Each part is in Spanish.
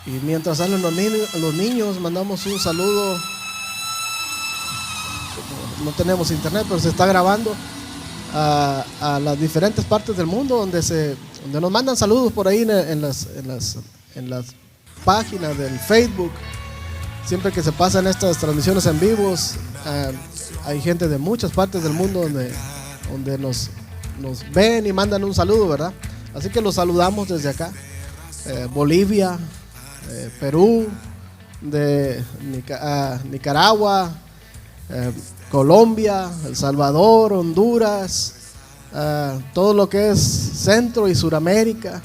Y mientras salen los niños, mandamos un saludo. No tenemos internet, pero se está grabando a las diferentes partes del mundo donde nos mandan saludos por ahí en las páginas del Facebook. Siempre que se pasan estas transmisiones en vivos, hay gente de muchas partes del mundo donde nos ven y mandan un saludo, ¿verdad? Así que los saludamos desde acá. Bolivia, Perú, Nicaragua, Colombia, El Salvador, Honduras, todo lo que es Centro y Suramérica,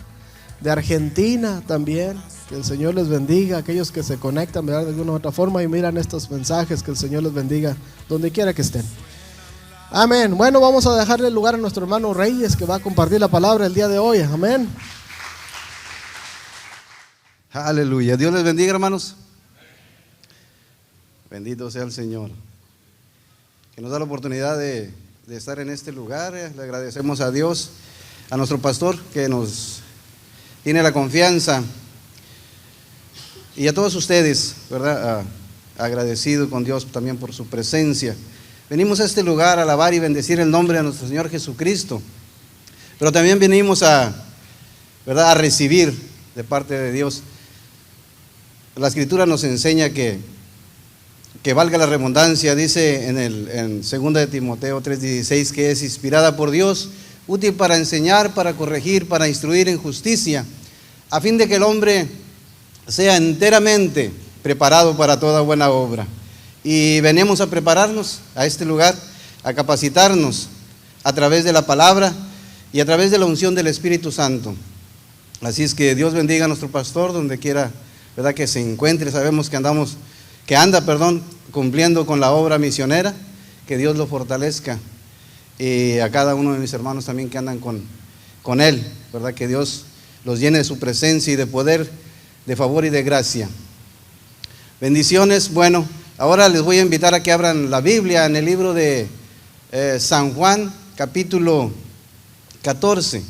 de Argentina también. Que el Señor les bendiga, aquellos que se conectan, ¿verdad?, de alguna u otra forma y miran estos mensajes. Que el Señor les bendiga donde quiera que estén. Amén. Bueno, vamos a dejarle el lugar a nuestro hermano Reyes, que va a compartir la palabra el día de hoy. Amén. Aleluya. Dios les bendiga, hermanos. Bendito sea el Señor, que nos da la oportunidad de estar en este lugar. Le agradecemos a Dios, a nuestro pastor, que nos tiene la confianza, y a todos ustedes, ¿verdad? Agradecido con Dios también por su presencia. Venimos a este lugar a alabar y bendecir el nombre de nuestro Señor Jesucristo, pero también venimos ¿verdad?, a recibir de parte de Dios. La Escritura nos enseña que valga la redundancia, dice en 2 de Timoteo 3:16, que es inspirada por Dios, útil para enseñar, para corregir, para instruir en justicia, a fin de que el hombre sea enteramente preparado para toda buena obra. Y venimos a prepararnos a este lugar, a capacitarnos a través de la palabra y a través de la unción del Espíritu Santo. Así es que Dios bendiga a nuestro pastor donde quiera, ¿verdad?, que se encuentre. Sabemos que anda cumpliendo con la obra misionera. Que Dios lo fortalezca, y a cada uno de mis hermanos también que andan con él, ¿verdad?, que Dios los llene de su presencia y de poder, de favor y de gracia. Bendiciones. Bueno, ahora les voy a invitar a que abran la Biblia en el libro de San Juan, capítulo 14.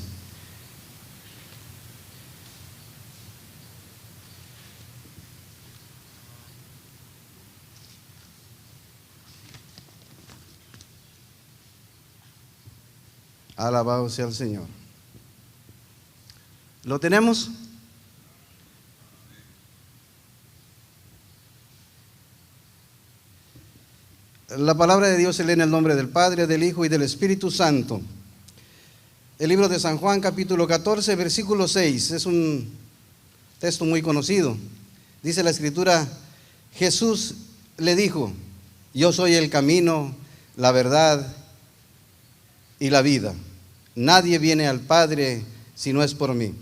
Alabado sea el Señor. ¿Lo tenemos? La palabra de Dios se lee en el nombre del Padre, del Hijo y del Espíritu Santo. El libro de San Juan, capítulo 14, versículo 6. Es un texto muy conocido. Dice la Escritura: Jesús le dijo: yo soy el camino, la verdad y la vida. Nadie viene al Padre si no es por mí.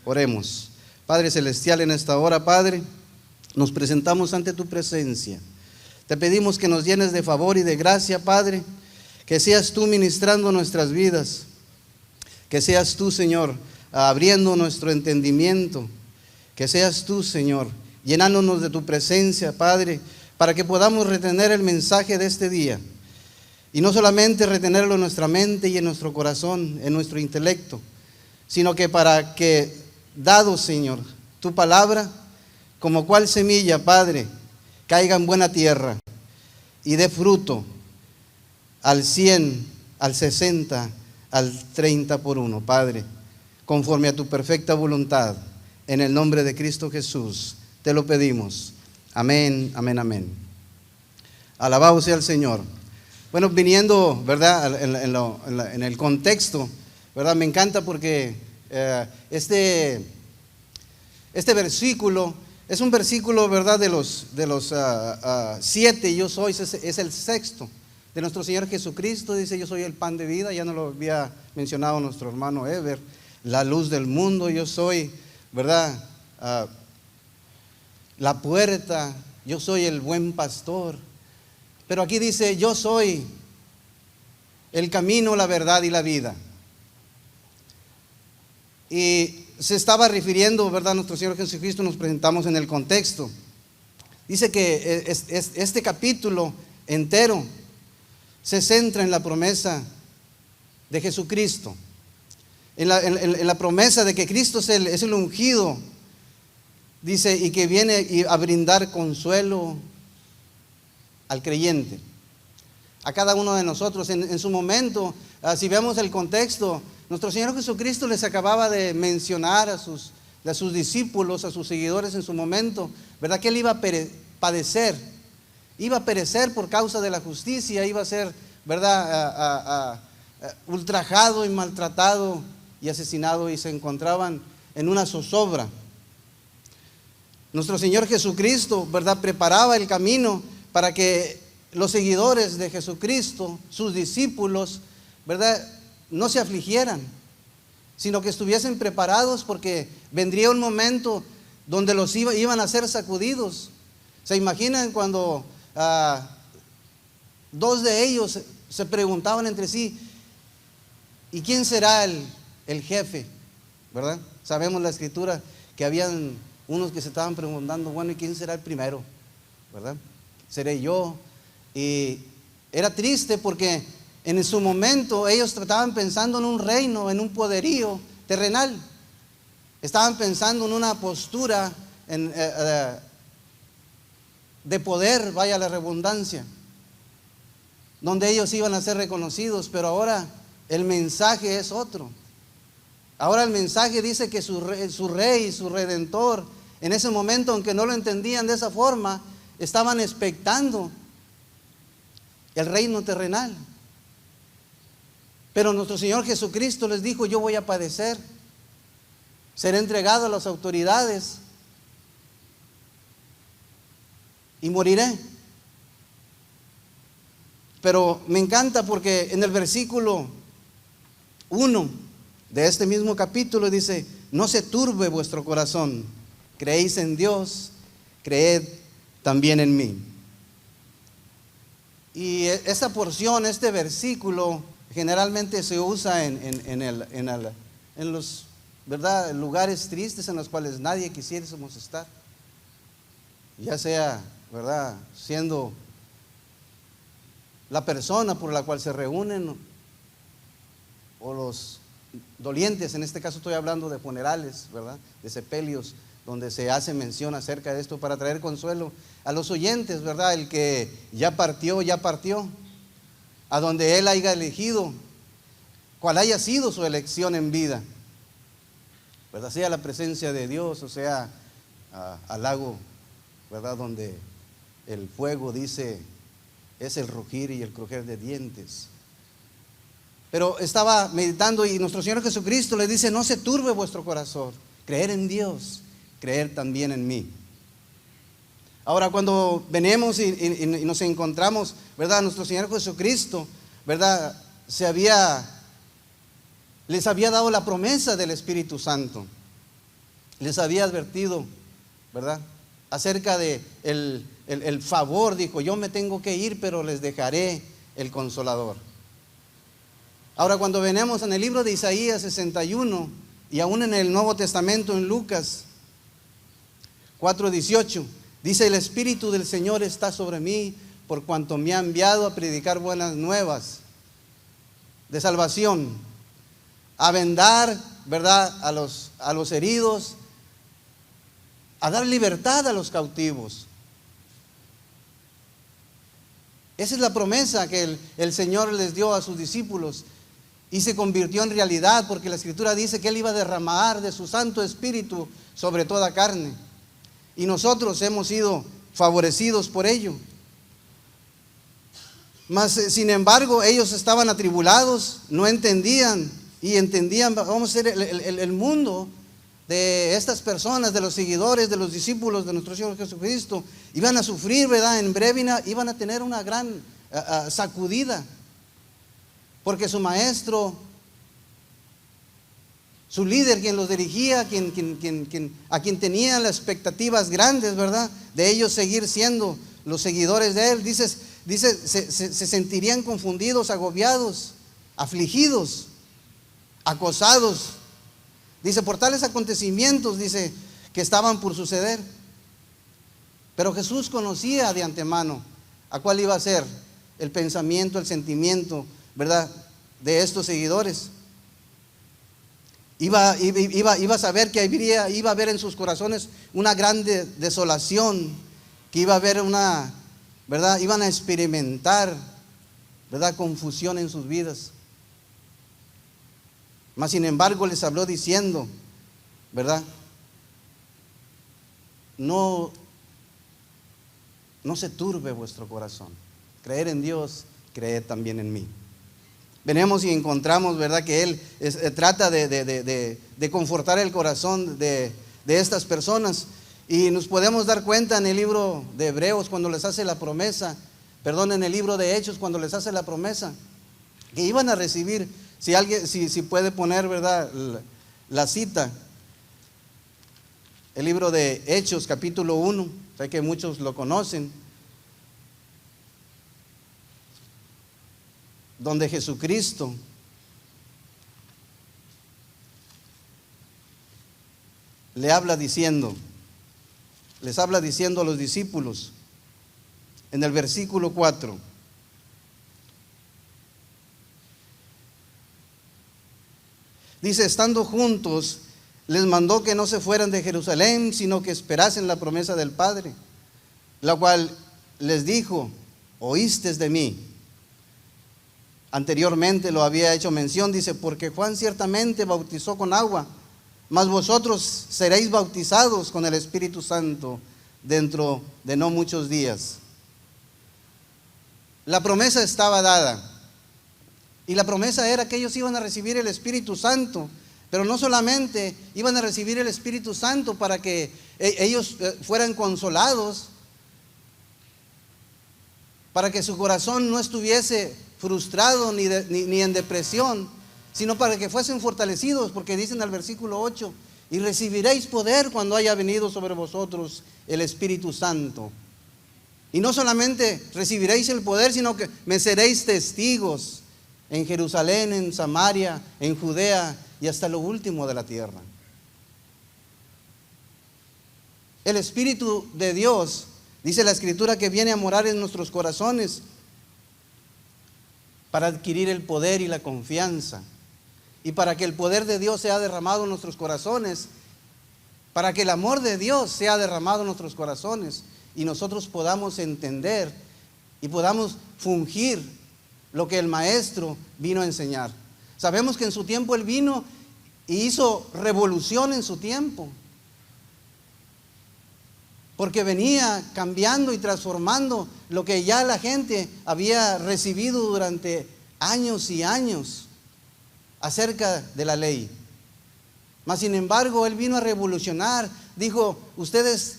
Oremos. Padre celestial, en esta hora, Padre, nos presentamos ante tu presencia. Te pedimos que nos llenes de favor y de gracia, Padre, que seas tú ministrando nuestras vidas, que seas tú, Señor, abriendo nuestro entendimiento, que seas tú, Señor, llenándonos de tu presencia, Padre, para que podamos retener el mensaje de este día. Y no solamente retenerlo en nuestra mente y en nuestro corazón, en nuestro intelecto, sino que para que, dado, Señor, tu palabra, como cual semilla, Padre, caiga en buena tierra y dé fruto al 100, al 60, al 30 por uno, Padre, conforme a tu perfecta voluntad, en el nombre de Cristo Jesús, te lo pedimos. Amén, amén, amén. Alabado sea el Señor. Bueno, viniendo, ¿verdad?, en el contexto, ¿verdad?, me encanta porque este versículo es un versículo, ¿verdad?, de los 7, yo soy, es el sexto de nuestro Señor Jesucristo. Dice: yo soy el pan de vida. Ya nos lo había mencionado nuestro hermano Ever. La luz del mundo, yo soy, ¿verdad?, la puerta, yo soy el buen pastor. Pero aquí dice: yo soy el camino, la verdad y la vida. Y se estaba refiriendo, ¿verdad?, nuestro Señor Jesucristo. Nos presentamos en el contexto. Dice que este capítulo entero se centra en la promesa de Jesucristo, en la promesa de que Cristo es el ungido dice, y que viene a brindar consuelo al creyente, a cada uno de nosotros. En su momento, si vemos el contexto, nuestro Señor Jesucristo les acababa de mencionar a sus discípulos, a sus seguidores en su momento, ¿verdad? Que Él iba a perecer por causa de la justicia, iba a ser, ¿verdad? Ultrajado y maltratado y asesinado, y se encontraban en una zozobra. Nuestro Señor Jesucristo, ¿verdad? Preparaba el camino para que los seguidores de Jesucristo, sus discípulos, ¿verdad? No se afligieran, sino que estuviesen preparados, porque vendría un momento donde los iban a ser sacudidos. ¿Se imaginan cuando dos de ellos se preguntaban entre sí, ¿y quién será el jefe? ¿Verdad? Sabemos la escritura que habían unos que se estaban preguntando, bueno, ¿y quién será el primero? ¿Verdad? ¿Seré yo? Y era triste porque en su momento ellos estaban pensando en un reino, en un poderío terrenal. Estaban pensando en una postura de poder, vaya la redundancia, donde ellos iban a ser reconocidos. Pero ahora el mensaje es otro. Ahora el mensaje dice que su rey, su redentor, en ese momento, aunque no lo entendían de esa forma, estaban expectando el reino terrenal. Pero nuestro Señor Jesucristo les dijo, yo voy a padecer, seré entregado a las autoridades y moriré. Pero me encanta porque en el versículo 1 de este mismo capítulo dice, no se turbe vuestro corazón, creéis en Dios, creed también en mí. Y esa porción, este versículo, generalmente se usa en los, ¿verdad?, lugares tristes en los cuales nadie quisiésemos estar, ya sea, ¿verdad?, siendo la persona por la cual se reúnen, o los dolientes. En este caso estoy hablando de funerales, ¿verdad?, de sepelios, donde se hace mención acerca de esto para traer consuelo a los oyentes, ¿verdad? El que ya partió, a donde él haya elegido, cuál haya sido su elección en vida, ¿verdad? Sea la presencia de Dios, o sea, al lago, ¿verdad?, donde el fuego, dice, es el rugir y el crujir de dientes. Pero estaba meditando y nuestro Señor Jesucristo le dice, no se turbe vuestro corazón, creer en Dios, creer también en mí. Ahora, cuando venimos y nos encontramos, ¿verdad?, nuestro Señor Jesucristo, ¿verdad?, les había dado la promesa del Espíritu Santo. Les había advertido, ¿verdad?, acerca de el favor. Dijo, yo me tengo que ir, pero les dejaré el Consolador. Ahora, cuando venimos en el libro de Isaías 61 y aún en el Nuevo Testamento, en Lucas 4:18, dice, el Espíritu del Señor está sobre mí, por cuanto me ha enviado a predicar buenas nuevas de salvación, a vendar, ¿verdad?, a los heridos, a dar libertad a los cautivos. Esa es la promesa que el Señor les dio a sus discípulos, y se convirtió en realidad, porque la Escritura dice que Él iba a derramar de su Santo Espíritu sobre toda carne, y nosotros hemos sido favorecidos por ello. Mas, sin embargo, ellos estaban atribulados, no entendían, y entendían, vamos a ser el mundo de estas personas, de los seguidores, de los discípulos de nuestro Señor Jesucristo, iban a sufrir, ¿verdad? En breve iban a tener una gran sacudida, porque su maestro, su líder, quien los dirigía, a quien tenían las expectativas grandes, ¿verdad?, de ellos seguir siendo los seguidores de Él, dice, se sentirían confundidos, agobiados, afligidos, acosados. Dice, por tales acontecimientos, dice, que estaban por suceder. Pero Jesús conocía de antemano a cuál iba a ser el pensamiento, el sentimiento, ¿verdad?, de estos seguidores. iba a saber que iba a haber en sus corazones una grande desolación, que iba a haber ¿verdad? Iban a experimentar, ¿verdad? Confusión en sus vidas. Mas sin embargo les habló diciendo, ¿verdad? No se turbe vuestro corazón. Creer en Dios, creed también en mí. Venimos y encontramos, ¿verdad?, que Él trata de confortar el corazón de estas personas. Y nos podemos dar cuenta en el libro de Hebreos cuando les hace la promesa, en el libro de Hechos cuando les hace la promesa, que iban a recibir, si puede poner, ¿verdad?, la cita. El libro de Hechos, capítulo 1, sé que muchos lo conocen, donde Jesucristo les habla diciendo a los discípulos, en el versículo 4, dice: estando juntos, les mandó que no se fueran de Jerusalén, sino que esperasen la promesa del Padre, la cual les dijo: oístes de mí. Anteriormente lo había hecho mención, dice: porque Juan ciertamente bautizó con agua, mas vosotros seréis bautizados con el Espíritu Santo dentro de no muchos días. La promesa estaba dada, y la promesa era que ellos iban a recibir el Espíritu Santo, pero no solamente iban a recibir el Espíritu Santo para que ellos fueran consolados, para que su corazón no estuviese frustrado ni en depresión, sino para que fuesen fortalecidos, porque dicen al versículo 8: y recibiréis poder cuando haya venido sobre vosotros el Espíritu Santo. Y no solamente recibiréis el poder, sino que me seréis testigos en Jerusalén, en Samaria, en Judea y hasta lo último de la tierra. El Espíritu de Dios, dice la Escritura, que viene a morar en nuestros corazones para adquirir el poder y la confianza, y para que el poder de Dios sea derramado en nuestros corazones, para que el amor de Dios sea derramado en nuestros corazones y nosotros podamos entender y podamos fungir lo que el Maestro vino a enseñar. Sabemos que en su tiempo Él vino y hizo revolución en su tiempo, porque venía cambiando y transformando lo que ya la gente había recibido durante años y años acerca de la ley. Mas sin embargo, Él vino a revolucionar. Dijo: ustedes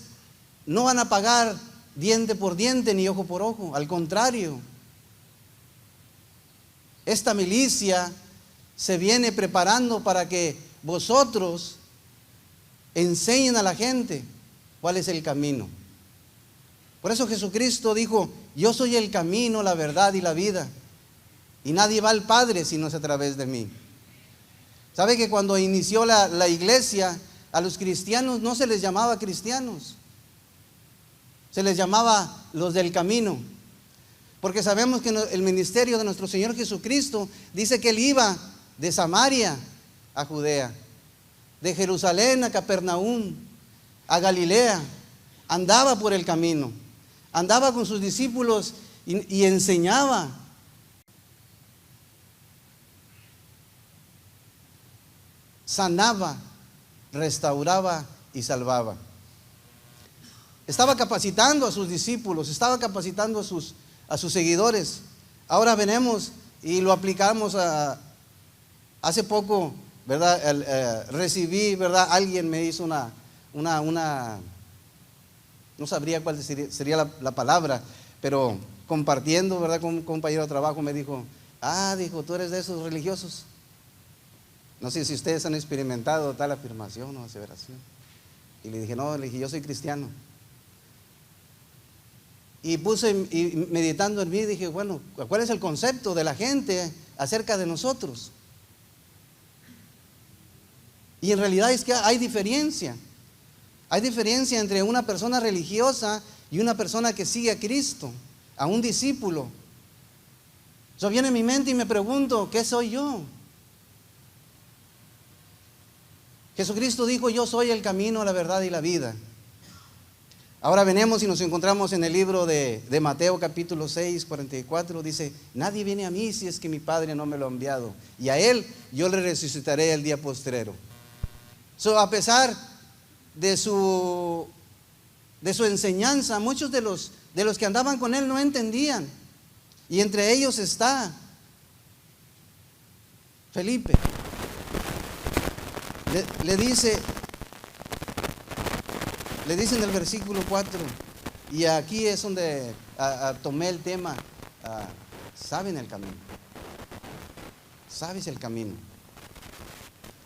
no van a pagar diente por diente ni ojo por ojo. Al contrario, esta milicia se viene preparando para que vosotros enseñen a la gente cuál es el camino. Por eso Jesucristo dijo: yo soy el camino, la verdad y la vida, y nadie va al Padre si no es a través de mí. ¿Sabe que cuando inició la iglesia, a los cristianos no se les llamaba cristianos? Se les llamaba los del camino. Porque sabemos que el ministerio de nuestro Señor Jesucristo dice que Él iba de Samaria a Judea, de Jerusalén a Capernaum, a Galilea. Andaba por el camino, andaba con sus discípulos y enseñaba. Sanaba, restauraba y salvaba. Estaba capacitando a sus discípulos, estaba capacitando a sus seguidores. Ahora venimos y lo aplicamos hace poco, ¿verdad? Recibí, ¿verdad? Alguien me hizo no sabría cuál sería la palabra, pero compartiendo, ¿verdad? Con un compañero de trabajo me dijo: dijo, tú eres de esos religiosos. No sé si ustedes han experimentado tal afirmación o aseveración. Y le dije: no, yo soy cristiano. Y meditando en mí, dije: bueno, ¿cuál es el concepto de la gente acerca de nosotros? Y en realidad es que hay diferencia. Hay diferencia entre una persona religiosa y una persona que sigue a Cristo, a un discípulo. Eso viene a mi mente y me pregunto: ¿qué soy yo? Jesucristo dijo: yo soy el camino, la verdad y la vida. Ahora venimos y nos encontramos en el libro de Mateo capítulo 6, 44, dice: nadie viene a mí si es que mi Padre no me lo ha enviado, y a Él yo le resucitaré el día postrero. A pesar de su enseñanza, muchos de los que andaban con Él no entendían, y entre ellos está Felipe. Le dice en el versículo 4, y aquí es donde tomé el tema: saben el camino, sabes el camino.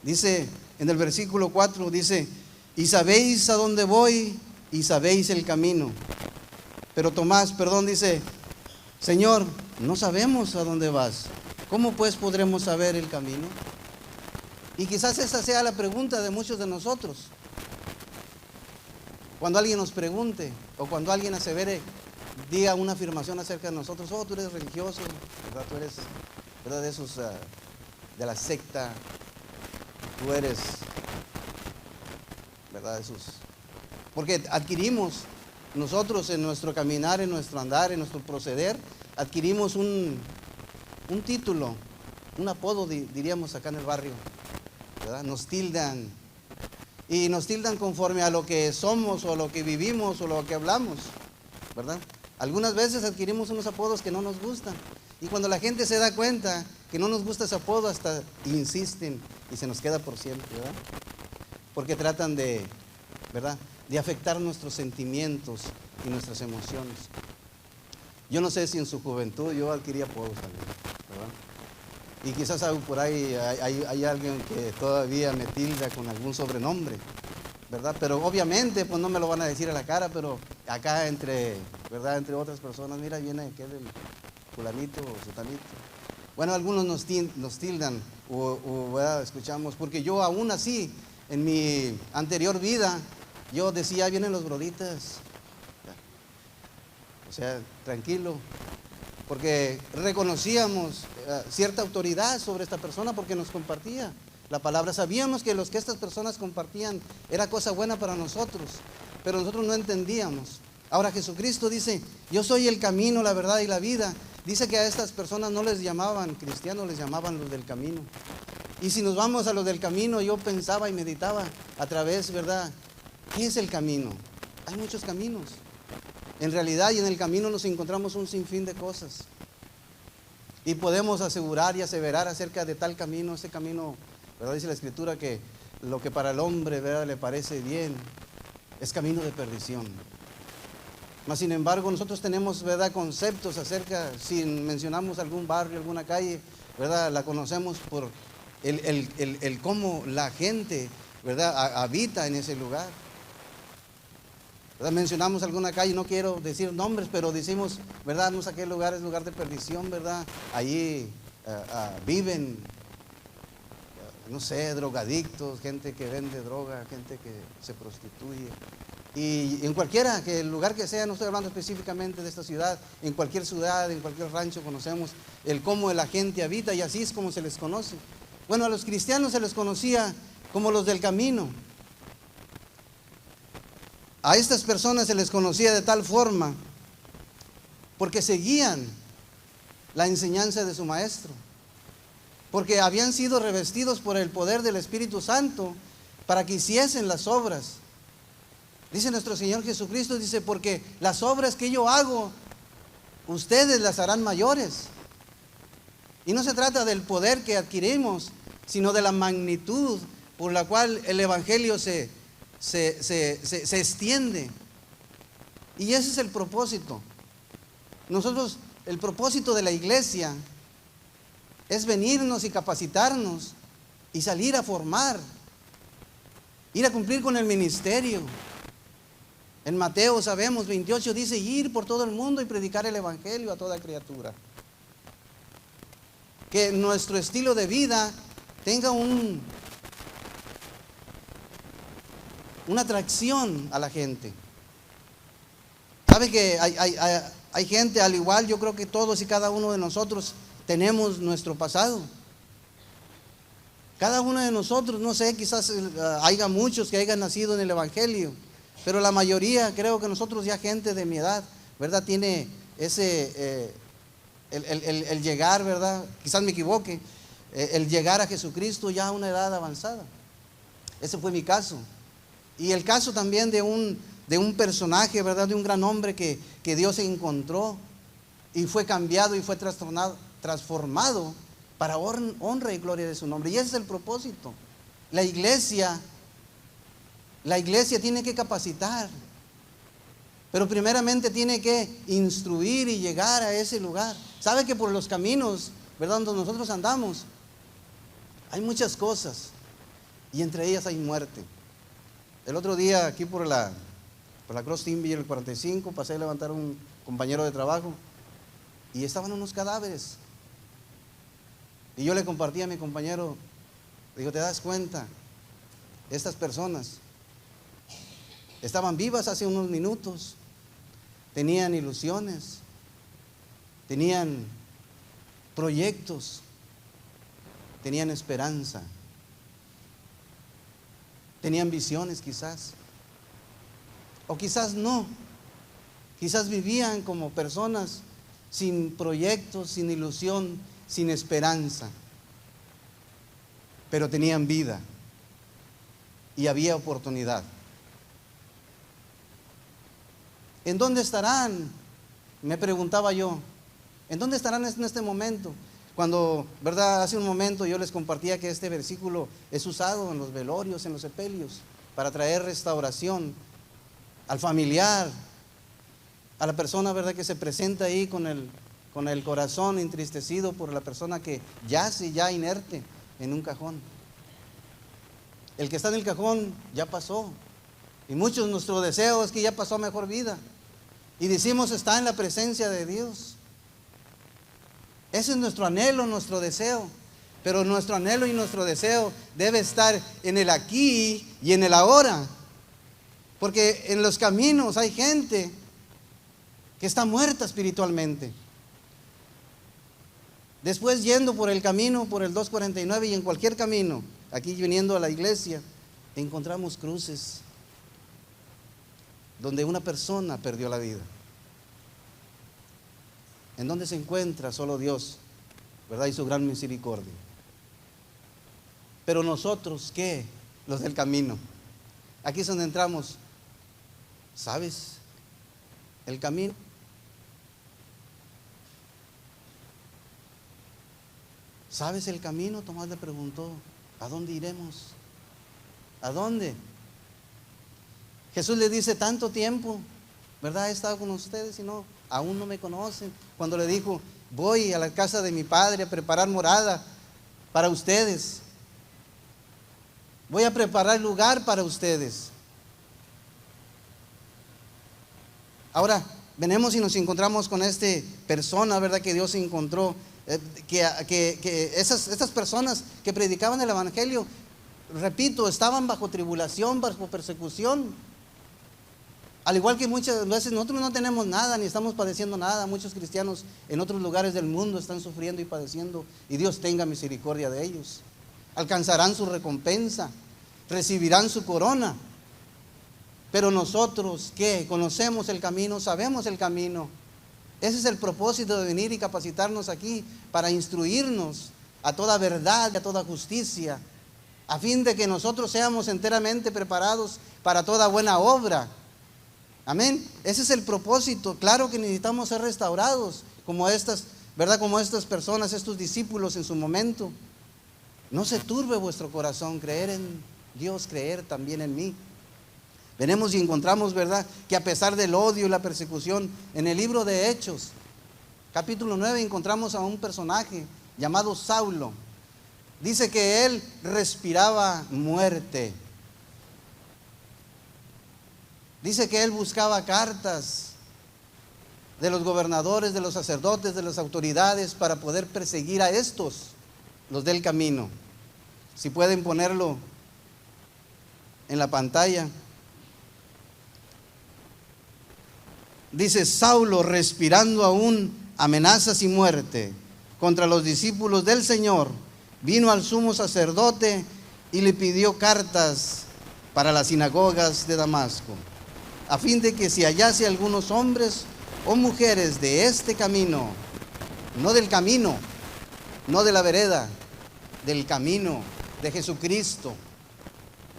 Dice en el versículo 4, dice: y sabéis a dónde voy, y sabéis el camino. Pero Tomás, dice: Señor, no sabemos a dónde vas, ¿cómo pues podremos saber el camino? Y quizás esa sea la pregunta de muchos de nosotros. Cuando alguien nos pregunte, o cuando alguien asevere, diga una afirmación acerca de nosotros: oh, tú eres religioso, ¿verdad? Tú eres, ¿verdad?, de esos, de la secta, tú eres, ¿verdad?, esos. Porque adquirimos nosotros en nuestro caminar, en nuestro andar, en nuestro proceder, adquirimos un título, un apodo, diríamos acá en el barrio, ¿verdad? Nos tildan, y nos tildan conforme a lo que somos, o lo que vivimos, o lo que hablamos, ¿verdad? Algunas veces adquirimos unos apodos que no nos gustan, y cuando la gente se da cuenta que no nos gusta ese apodo, hasta insisten, y se nos queda por siempre, ¿verdad? Porque tratan de, ¿verdad?, de afectar nuestros sentimientos y nuestras emociones. Yo no sé si en su juventud yo adquirí apodos también, ¿verdad? Y quizás por ahí hay alguien que todavía me tilda con algún sobrenombre, ¿verdad? Pero obviamente pues no me lo van a decir a la cara, pero acá ¿verdad?, entre otras personas: mira, viene aquel fulanito o sutanito. Bueno, algunos nos tildan ¿verdad?, escuchamos, porque yo aún así, en mi anterior vida, yo decía: vienen los broditas. O sea, tranquilo, porque reconocíamos cierta autoridad sobre esta persona, porque nos compartía la palabra. Sabíamos que los que estas personas compartían era cosa buena para nosotros, pero nosotros no entendíamos. Ahora Jesucristo dice: yo soy el camino, la verdad y la vida. Dice que a estas personas no les llamaban cristianos, les llamaban los del camino. Y si nos vamos a los del camino, yo pensaba y meditaba a través, ¿verdad?, ¿qué es el camino? Hay muchos caminos. En realidad, y en el camino nos encontramos un sinfín de cosas. Y podemos asegurar y aseverar acerca de tal camino, ese camino, ¿verdad?, dice la Escritura que lo que para el hombre, ¿verdad?, le parece bien, es camino de perdición. Mas sin embargo, nosotros tenemos, ¿verdad?, conceptos acerca, si mencionamos algún barrio, alguna calle, ¿verdad?, la conocemos por el cómo la gente, ¿verdad?, habita en ese lugar. ¿Verdad? Mencionamos alguna calle, no quiero decir nombres, pero decimos, ¿verdad?, no sé qué lugar es lugar de perdición, ¿verdad? Allí viven, no sé, drogadictos, gente que vende droga, gente que se prostituye. Y en cualquiera, que el lugar que sea, no estoy hablando específicamente de esta ciudad, en cualquier ciudad, en cualquier rancho conocemos el cómo la gente habita, y así es como se les conoce. Bueno, a los cristianos se les conocía como los del camino. A estas personas se les conocía de tal forma porque seguían la enseñanza de su maestro, porque habían sido revestidos por el poder del Espíritu Santo para que hiciesen las obras. Dice nuestro Señor Jesucristo, dice: porque las obras que yo hago, ustedes las harán mayores. Y no se trata del poder que adquirimos, sino de la magnitud por la cual el Evangelio se extiende. Y ese es el propósito. Nosotros, el propósito de la iglesia es venirnos y capacitarnos y salir a formar, ir a cumplir con el ministerio. En Mateo, sabemos, 28 dice: ir por todo el mundo y predicar el Evangelio a toda criatura. Que nuestro estilo de vida tenga una atracción a la gente. Sabe que hay gente, al igual, yo creo que todos y cada uno de nosotros tenemos nuestro pasado. Cada uno de nosotros, no sé, quizás haya muchos que hayan nacido en el Evangelio, pero la mayoría, creo que nosotros ya gente de mi edad, ¿verdad? Tiene ese, el llegar, ¿verdad? Quizás me equivoque, el llegar a Jesucristo ya a una edad avanzada. Ese fue mi caso. Y el caso también de un personaje, ¿verdad? De un gran hombre que Dios encontró y fue cambiado y fue transformado para honra y gloria de su nombre. Y ese es el propósito. La iglesia tiene que capacitar, pero primeramente tiene que instruir y llegar a ese lugar. ¿Sabe que por los caminos, ¿verdad?, donde nosotros andamos, hay muchas cosas y entre ellas hay muerte? El otro día aquí por la Cross Timber, el 45, pasé a levantar a un compañero de trabajo y estaban unos cadáveres. Y yo le compartí a mi compañero, digo, ¿te das cuenta? Estas personas estaban vivas hace unos minutos, tenían ilusiones, tenían proyectos, tenían esperanza, tenían visiones quizás, o quizás no, quizás vivían como personas sin proyectos, sin ilusión, sin esperanza, pero tenían vida y había oportunidad. ¿En dónde estarán? Me preguntaba yo, ¿en dónde estarán en este momento? Cuando, ¿verdad? Hace un momento yo les compartía que este versículo es usado en los velorios, en los sepelios, para traer restauración al familiar, a la persona, ¿verdad?, que se presenta ahí con el corazón entristecido por la persona que yace ya inerte en un cajón. El que está en el cajón ya pasó, y muchos nuestro deseo es que ya pasó a mejor vida, y decimos está en la presencia de Dios. Ese es nuestro anhelo, nuestro deseo, pero nuestro anhelo y nuestro deseo debe estar en el aquí y en el ahora, porque en los caminos hay gente que está muerta espiritualmente. Después, yendo por el camino, por el 249 y en cualquier camino, aquí viniendo a la iglesia, encontramos cruces donde una persona perdió la vida. ¿En dónde se encuentra? Solo Dios, ¿verdad? Y su gran misericordia. Pero nosotros, ¿qué? Los del camino. Aquí es donde entramos. ¿Sabes el camino? ¿Sabes el camino? Tomás le preguntó, ¿a dónde iremos? ¿A dónde? Jesús le dice, tanto tiempo, ¿verdad? He estado con ustedes y no, aún no me conocen. Cuando le dijo, voy a la casa de mi Padre a preparar morada para ustedes. Voy a preparar lugar para ustedes. Ahora, venimos y nos encontramos con esta persona, ¿verdad?, que Dios encontró. Estas personas que predicaban el Evangelio, repito, estaban bajo tribulación, bajo persecución. Al igual que muchas veces nosotros no tenemos nada, ni estamos padeciendo nada. Muchos cristianos en otros lugares del mundo están sufriendo y padeciendo, y Dios tenga misericordia de ellos. Alcanzarán su recompensa, recibirán su corona. Pero nosotros, ¿qué? Conocemos el camino, sabemos el camino. Ese es el propósito de venir y capacitarnos aquí, para instruirnos a toda verdad y a toda justicia, a fin de que nosotros seamos enteramente preparados para toda buena obra. Amén. Ese es el propósito. Claro que necesitamos ser restaurados, como estas, ¿verdad?, como estas personas, estos discípulos en su momento. No se turbe vuestro corazón, creer en Dios, creer también en mí. Venimos y encontramos, ¿verdad?, que a pesar del odio y la persecución, en el libro de Hechos, capítulo 9, encontramos a un personaje llamado Saulo. Dice que él respiraba muerte. Dice que él buscaba cartas de los gobernadores, de los sacerdotes, de las autoridades, para poder perseguir a estos, los del camino. Si pueden ponerlo en la pantalla. Dice, Saulo, respirando aún amenazas y muerte contra los discípulos del Señor, vino al sumo sacerdote y le pidió cartas para las sinagogas de Damasco, a fin de que si hallase algunos hombres o mujeres de este camino, no del camino, no de la vereda, del camino de Jesucristo,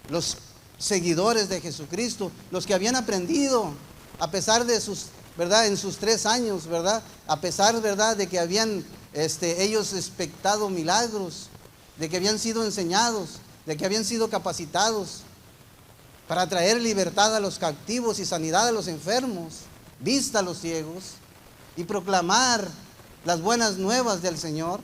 los seguidores de Jesucristo, los que habían aprendido a pesar de sus, ¿verdad?, en sus 3 años, ¿verdad?, a pesar, ¿verdad?, de que habían ellos expectado milagros, de que habían sido enseñados, de que habían sido capacitados para traer libertad a los cautivos y sanidad a los enfermos, vista a los ciegos y proclamar las buenas nuevas del Señor.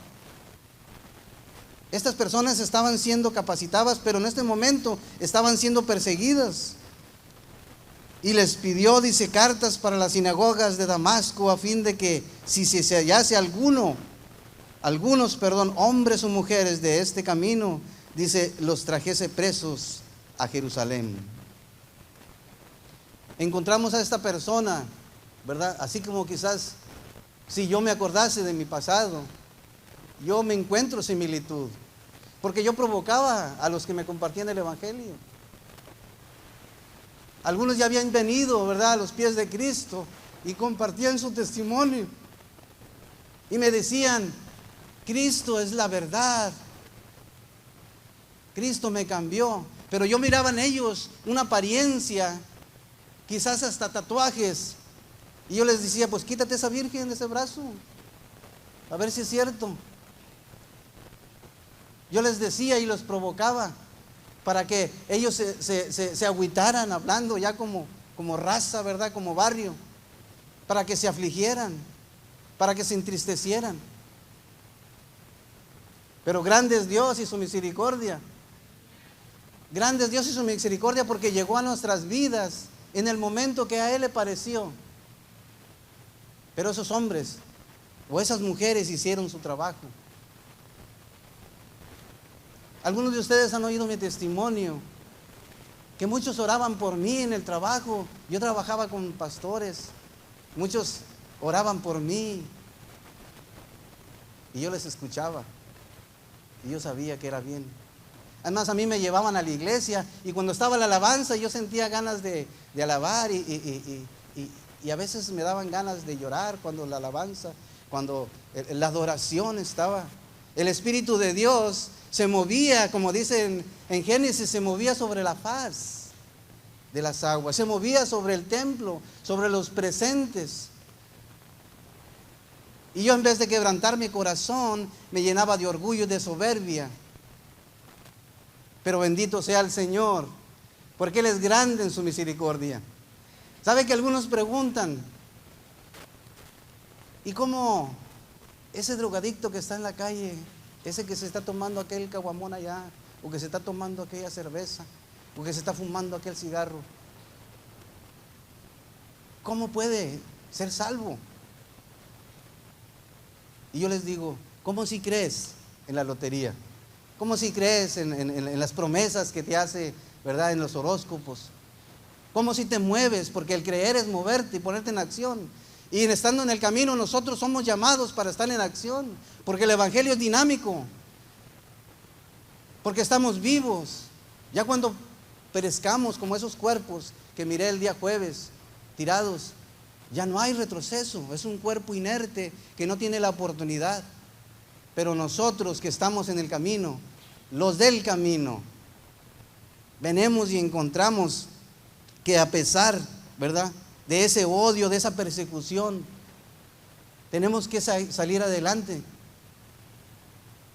Estas personas estaban siendo capacitadas, pero en este momento estaban siendo perseguidas. Y les pidió, dice, cartas para las sinagogas de Damasco, a fin de que si se hallase algunos, hombres o mujeres de este camino, dice, los trajese presos a Jerusalén. Encontramos a esta persona, ¿verdad? Así como quizás si yo me acordase de mi pasado, yo me encuentro similitud, porque yo provocaba a los que me compartían el evangelio. Algunos ya habían venido, ¿verdad?, a los pies de Cristo y compartían su testimonio y me decían, Cristo es la verdad, Cristo me cambió. Pero yo miraba en ellos una apariencia, quizás hasta tatuajes, y yo les decía, pues quítate esa virgen de ese brazo, a ver si es cierto. Yo les decía y los provocaba para que ellos se agüitaran hablando ya como raza, ¿verdad?, como barrio, para que se afligieran, para que se entristecieran. Pero grande es Dios y su misericordia. Grande es Dios y su misericordia, porque llegó a nuestras vidas en el momento que a Él le pareció. Pero esos hombres o esas mujeres hicieron su trabajo. Algunos de ustedes han oído mi testimonio, que muchos oraban por mí en el trabajo. Yo trabajaba con pastores, muchos oraban por mí y yo les escuchaba y yo sabía que era bien. Además, a mí me llevaban a la iglesia y cuando estaba la alabanza yo sentía ganas de alabar y a veces me daban ganas de llorar cuando la alabanza, cuando la adoración estaba. El Espíritu de Dios se movía, como dice en Génesis, se movía sobre la faz de las aguas, se movía sobre el templo, sobre los presentes. Y yo, en vez de quebrantar mi corazón, me llenaba de orgullo y de soberbia. Pero bendito sea el Señor, porque Él es grande en su misericordia. ¿Sabe que algunos preguntan, ¿y cómo ese drogadicto que está en la calle, ese que se está tomando aquel caguamón allá, o que se está tomando aquella cerveza, o que se está fumando aquel cigarro, cómo puede ser salvo? Y yo les digo, ¿cómo si crees en la lotería? ¿Cómo si crees en las promesas que te hace, ¿verdad?, en los horóscopos? ¿Cómo si te mueves? Porque el creer es moverte y ponerte en acción. Y estando en el camino, nosotros somos llamados para estar en acción, porque el evangelio es dinámico, porque estamos vivos. Ya cuando perezcamos como esos cuerpos que miré el día jueves, tirados, ya no hay retroceso, es un cuerpo inerte que no tiene la oportunidad. Pero nosotros que estamos en el camino, los del camino, venimos y encontramos que a pesar, ¿verdad?, de ese odio, de esa persecución, tenemos que salir adelante.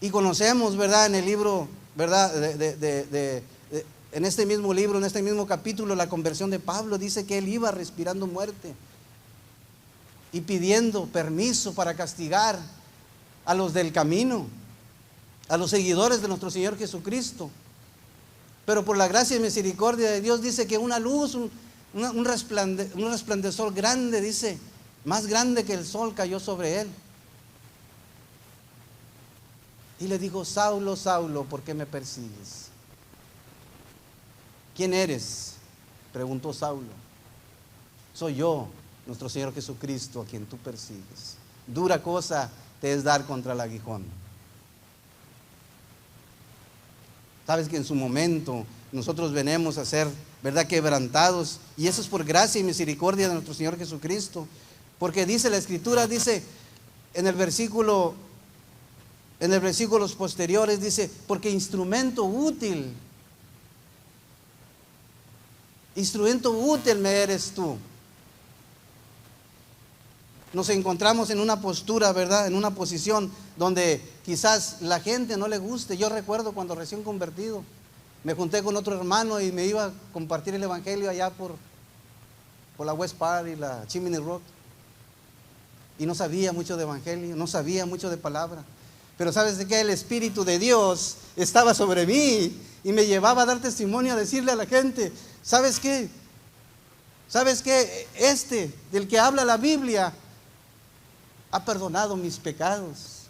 Y conocemos, ¿verdad?, en el libro, ¿verdad?, en este mismo libro, en este mismo capítulo, la conversión de Pablo, dice que él iba respirando muerte y pidiendo permiso para castigar a los del camino, a los seguidores de nuestro Señor Jesucristo. Pero por la gracia y misericordia de Dios, dice que una luz, un resplandor grande, dice, más grande que el sol, cayó sobre él. Y le dijo, Saulo, Saulo, ¿por qué me persigues? ¿Quién eres?, preguntó Saulo. Soy yo, nuestro Señor Jesucristo, a quien tú persigues. Dura cosa te es dar contra el aguijón. Sabes que en su momento nosotros venimos a ser, ¿verdad?, quebrantados, y eso es por gracia y misericordia de nuestro Señor Jesucristo, porque dice la Escritura, dice en el versículo, en los versículos posteriores, dice, porque instrumento útil me eres tú. Nos encontramos en una postura, ¿verdad?, en una posición donde quizás la gente no le guste. Yo recuerdo cuando recién convertido, me junté con otro hermano y me iba a compartir el evangelio allá por la West Park y la Chimney Rock. Y no sabía mucho de evangelio, no sabía mucho de palabra. Pero ¿sabes de qué? El Espíritu de Dios estaba sobre mí y me llevaba a dar testimonio, a decirle a la gente, ¿sabes qué? ¿Sabes qué? Este, del que habla la Biblia, ha perdonado mis pecados.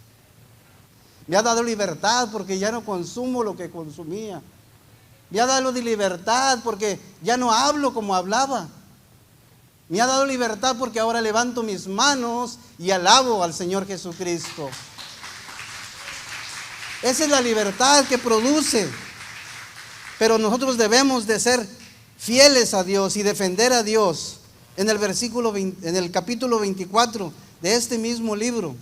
Me ha dado libertad porque ya no consumo lo que consumía. Me ha dado libertad porque ya no hablo como hablaba. Me ha dado libertad porque ahora levanto mis manos y alabo al Señor Jesucristo. Esa es la libertad que produce. Pero nosotros debemos de ser fieles a Dios y defender a Dios. En el capítulo 24 de este mismo libro,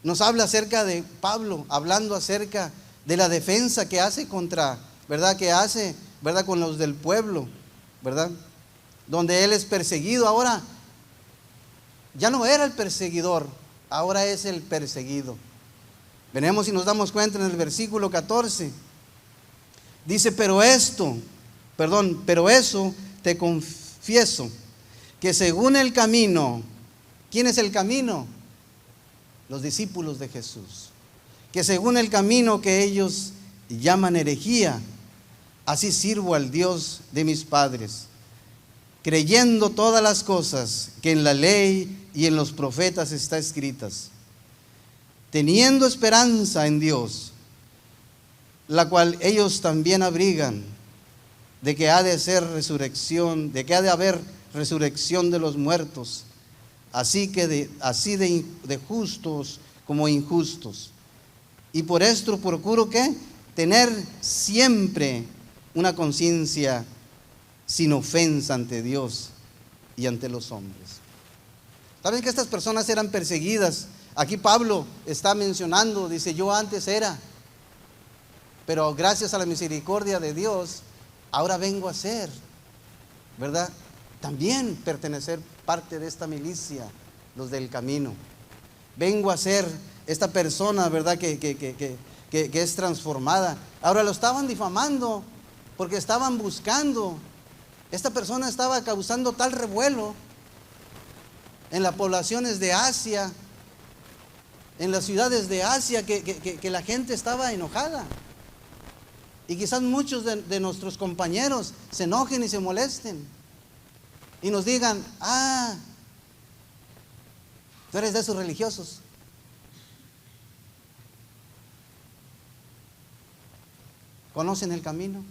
nos habla acerca de Pablo, hablando acerca de la defensa que hace contra, ¿verdad?, que hace, ¿verdad?, con los del pueblo, ¿verdad?, donde él es perseguido. Ahora ya no era el perseguidor, ahora es el perseguido. Venimos y nos damos cuenta en el versículo 14. Dice, pero eso te confieso, que según el camino, ¿quién es el camino? Los discípulos de Jesús. Que según el camino que ellos llaman herejía, así sirvo al Dios de mis padres, creyendo todas las cosas que en la ley y en los profetas está escritas, teniendo esperanza en Dios, la cual ellos también abrigan, de que ha de ser resurrección, de que ha de haber resurrección de los muertos, así de justos como injustos. Y por esto procuro ¿qué? Tener siempre una conciencia sin ofensa ante Dios y ante los hombres. ¿Saben que estas personas eran perseguidas? Aquí Pablo está mencionando, dice, yo antes era, pero gracias a la misericordia de Dios, ahora vengo a ser, ¿verdad?, también pertenecer parte de esta milicia, los del camino. Vengo a ser esta persona, ¿verdad?, que es transformada. Ahora lo estaban difamando porque estaban buscando. Esta persona estaba causando tal revuelo en las poblaciones de Asia, en las ciudades de Asia, que la gente estaba enojada. Y quizás muchos de nuestros compañeros se enojen y se molesten y nos digan, tú eres de esos religiosos. ¿Conocen el camino?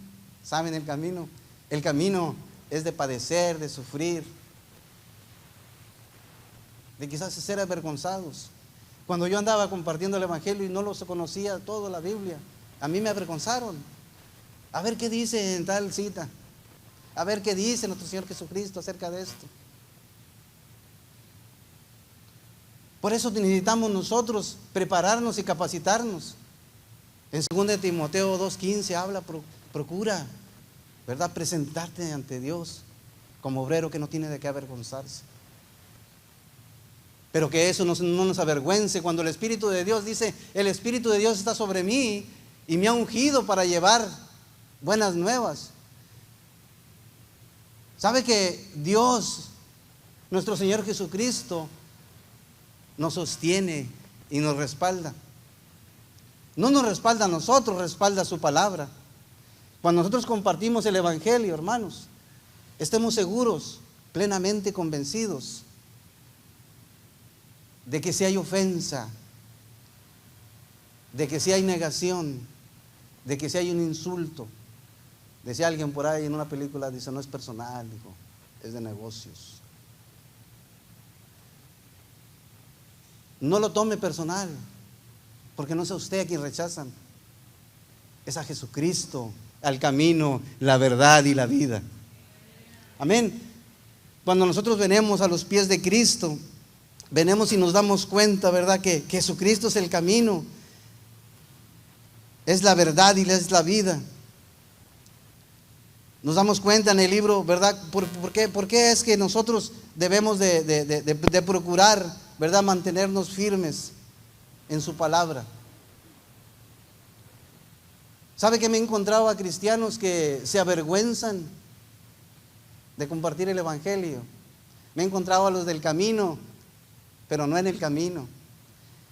¿Saben el camino? El camino es de padecer, de sufrir, de quizás ser avergonzados. Cuando yo andaba compartiendo el evangelio y no los conocía toda la Biblia, a mí me avergonzaron. A ver qué dice en tal cita, a ver qué dice nuestro Señor Jesucristo acerca de esto. Por eso necesitamos nosotros prepararnos y capacitarnos. En 2 Timoteo 2:15 habla, procura, ¿verdad?, presentarte ante Dios como obrero que no tiene de qué avergonzarse. Pero que eso no nos avergüence cuando el Espíritu de Dios dice, el Espíritu de Dios está sobre mí y me ha ungido para llevar buenas nuevas. ¿Sabe que Dios, nuestro Señor Jesucristo, nos sostiene y nos respalda? No nos respalda a nosotros, respalda su palabra. Cuando nosotros compartimos el evangelio, hermanos, estemos seguros, plenamente convencidos de que si hay ofensa, de que si hay negación, de que si hay un insulto. Decía alguien por ahí en una película, dice, no es personal, dijo, es de negocios. No lo tome personal. Porque no es a usted a quien rechazan, es a Jesucristo, al camino, la verdad y la vida. Amén. Cuando nosotros venimos a los pies de Cristo, venimos y nos damos cuenta, ¿verdad?, que Jesucristo es el camino, es la verdad y es la vida. Nos damos cuenta en el libro, ¿verdad? ¿Por qué es que nosotros debemos de procurar, ¿verdad?, mantenernos firmes en su palabra? ¿Sabe que me he encontrado a cristianos que se avergüenzan de compartir el evangelio? Me he encontrado a los del camino, pero no en el camino.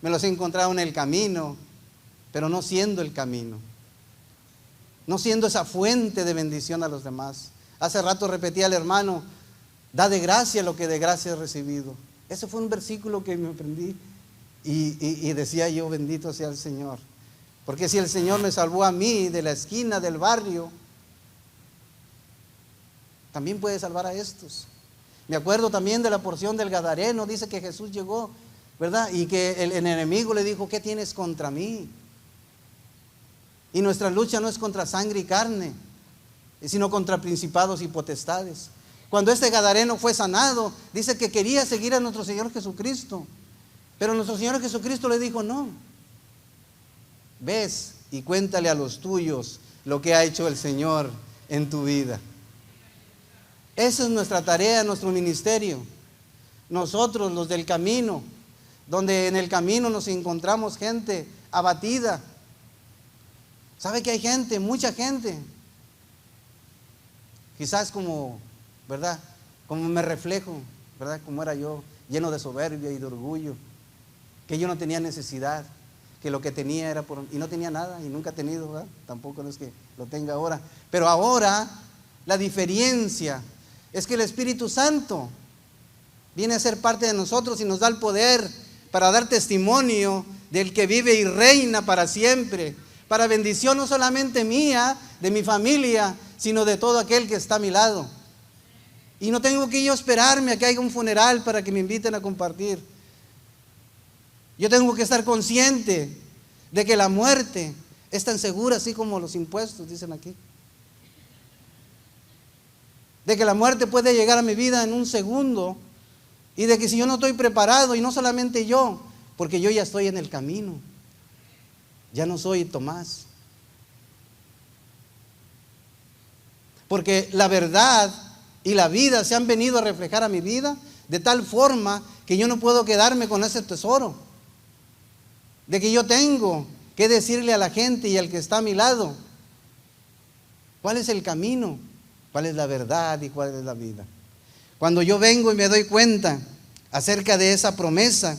Me los he encontrado en el camino, pero no siendo el camino, no siendo esa fuente de bendición a los demás. Hace rato repetía al hermano: da de gracia lo que de gracia he recibido. Ese fue un versículo que me aprendí y decía yo: bendito sea el Señor. Porque si el Señor me salvó a mí de la esquina del barrio, también puede salvar a estos. Me acuerdo también de la porción del Gadareno. Dice que Jesús llegó, ¿verdad?, y que el enemigo le dijo: ¿qué tienes contra mí? Y nuestra lucha no es contra sangre y carne, sino contra principados y potestades. Cuando este Gadareno fue sanado, dice que quería seguir a nuestro Señor Jesucristo, pero nuestro Señor Jesucristo le dijo: no, ves y cuéntale a los tuyos lo que ha hecho el Señor en tu vida. Esa es nuestra tarea, nuestro ministerio. Nosotros, los del camino, donde en el camino nos encontramos gente abatida. ¿Sabe que hay gente, mucha gente? Quizás como, ¿verdad?, como me reflejo, ¿verdad?, como era yo, lleno de soberbia y de orgullo, que yo no tenía necesidad, que lo que tenía era y no tenía nada y nunca he tenido, ¿verdad? Tampoco no es que lo tenga ahora. Pero ahora la diferencia es que el Espíritu Santo viene a ser parte de nosotros y nos da el poder para dar testimonio del que vive y reina para siempre, para bendición no solamente mía, de mi familia, sino de todo aquel que está a mi lado. Y no tengo que yo esperarme a que haya un funeral para que me inviten a compartir. Yo tengo que estar consciente de que la muerte es tan segura así como los impuestos, dicen aquí. De que la muerte puede llegar a mi vida en un segundo, y de que si yo no estoy preparado, y no solamente yo, porque yo ya estoy en el camino, ya no soy Tomás. Porque la verdad y la vida se han venido a reflejar a mi vida de tal forma que yo no puedo quedarme con ese tesoro. De que yo tengo que decirle a la gente y al que está a mi lado cuál es el camino, cuál es la verdad y cuál es la vida. Cuando yo vengo y me doy cuenta acerca de esa promesa,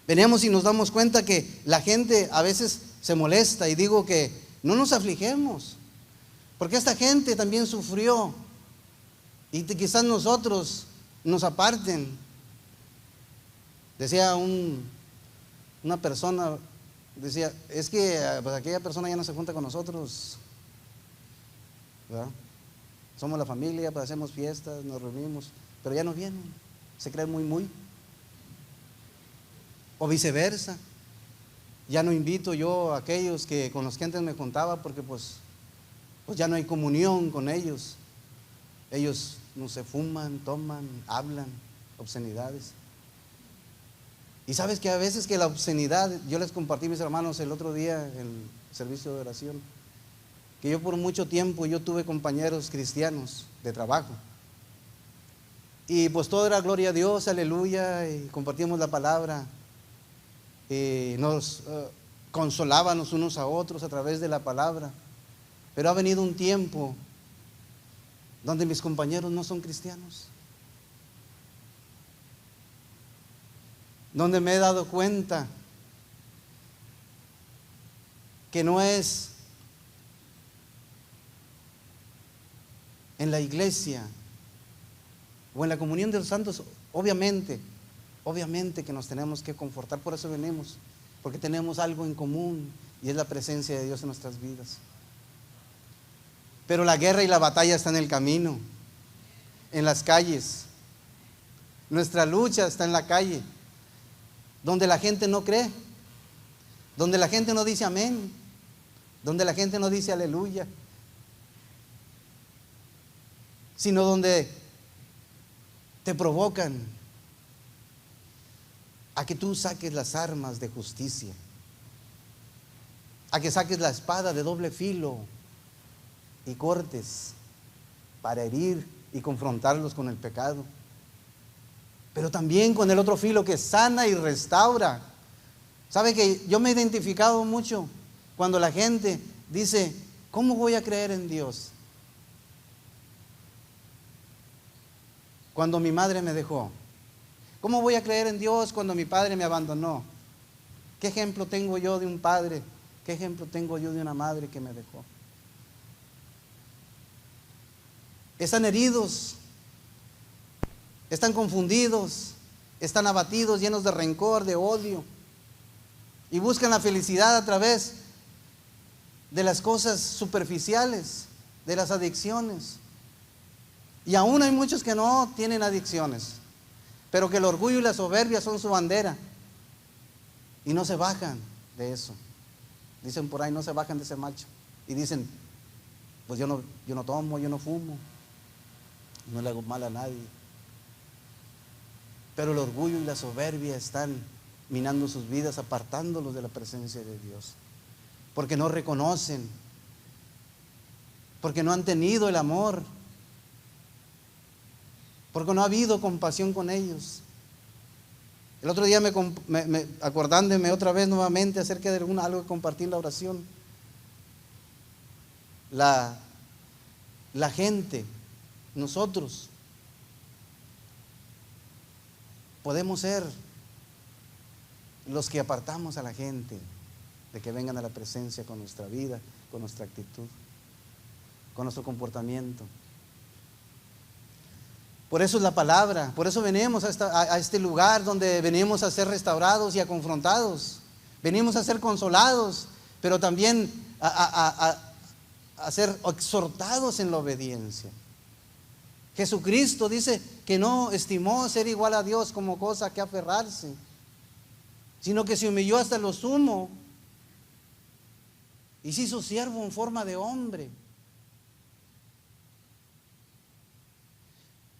venimos y nos damos cuenta que la gente a veces se molesta, y digo que no nos afligemos, porque esta gente también sufrió y quizás nosotros nos aparten. Decía una persona, decía: es que pues aquella persona ya no se junta con nosotros, ¿verdad? Somos la familia, pues hacemos fiestas, nos reunimos, pero ya no vienen, se creen muy. O viceversa, ya no invito yo a aquellos con los que antes me juntaba, porque pues ya no hay comunión con ellos. Ellos no se fuman, toman, hablan obscenidades. Y sabes que a veces que la obscenidad, yo les compartí, mis hermanos, el otro día en el servicio de oración, que yo por mucho tiempo yo tuve compañeros cristianos de trabajo, y pues todo era gloria a Dios, aleluya, y compartíamos la palabra, y nos consolábamos unos a otros a través de la palabra. Pero ha venido un tiempo donde mis compañeros no son cristianos, donde me he dado cuenta que no es en la iglesia o en la comunión de los santos. Obviamente que nos tenemos que confortar, por eso venimos, porque tenemos algo en común, y es la presencia de Dios en nuestras vidas. Pero la guerra y la batalla está en el camino, en las calles. Nuestra lucha está en la calle, donde la gente no cree, donde la gente no dice amén, donde la gente no dice aleluya, sino donde te provocan a que tú saques las armas de justicia, a que saques la espada de doble filo y cortes para herir y confrontarlos con el pecado, pero también con el otro filo que sana y restaura. ¿Sabe que yo me he identificado mucho cuando la gente dice, ¿cómo voy a creer en Dios? Cuando mi madre me dejó. ¿Cómo voy a creer en Dios cuando mi padre me abandonó? ¿Qué ejemplo tengo yo de un padre? ¿Qué ejemplo tengo yo de una madre que me dejó? Están heridos, están confundidos, están abatidos, llenos de rencor, de odio, y buscan la felicidad a través de las cosas superficiales, de las adicciones. Y aún hay muchos que no tienen adicciones, pero que el orgullo y la soberbia son su bandera y no se bajan de eso. Dicen por ahí, no se bajan de ese macho, y dicen, pues yo no tomo, yo no fumo, no le hago mal a nadie. Pero el orgullo y la soberbia están minando sus vidas, apartándolos de la presencia de Dios, porque no reconocen, porque no han tenido el amor, porque no ha habido compasión con ellos. El otro día acordándome otra vez nuevamente acerca de algo que compartí en la oración, la gente, nosotros podemos ser los que apartamos a la gente de que vengan a la presencia con nuestra vida, con nuestra actitud, con nuestro comportamiento. Por eso es la palabra, por eso venimos a este lugar donde venimos a ser restaurados y a confrontados, venimos a ser consolados, pero también a ser exhortados en la obediencia. Jesucristo dice que no estimó ser igual a Dios como cosa que aferrarse, sino que se humilló hasta lo sumo y se hizo siervo en forma de hombre.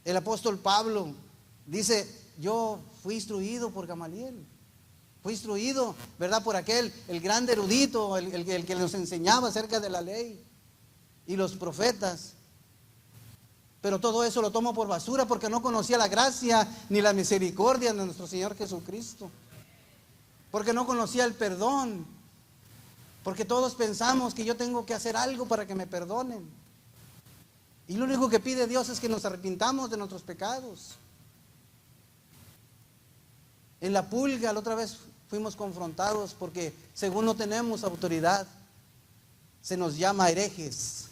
El apóstol Pablo dice, yo fui instruido por Gamaliel, fui instruido, ¿verdad?, por aquel, el gran erudito, el que nos enseñaba acerca de la ley y los profetas. Pero todo eso lo tomo por basura porque no conocía la gracia ni la misericordia de nuestro Señor Jesucristo, porque no conocía el perdón, porque todos pensamos que yo tengo que hacer algo para que me perdonen. Y lo único que pide Dios es que nos arrepintamos de nuestros pecados. En la pulga, la otra vez fuimos confrontados porque según no tenemos autoridad, se nos llama herejes.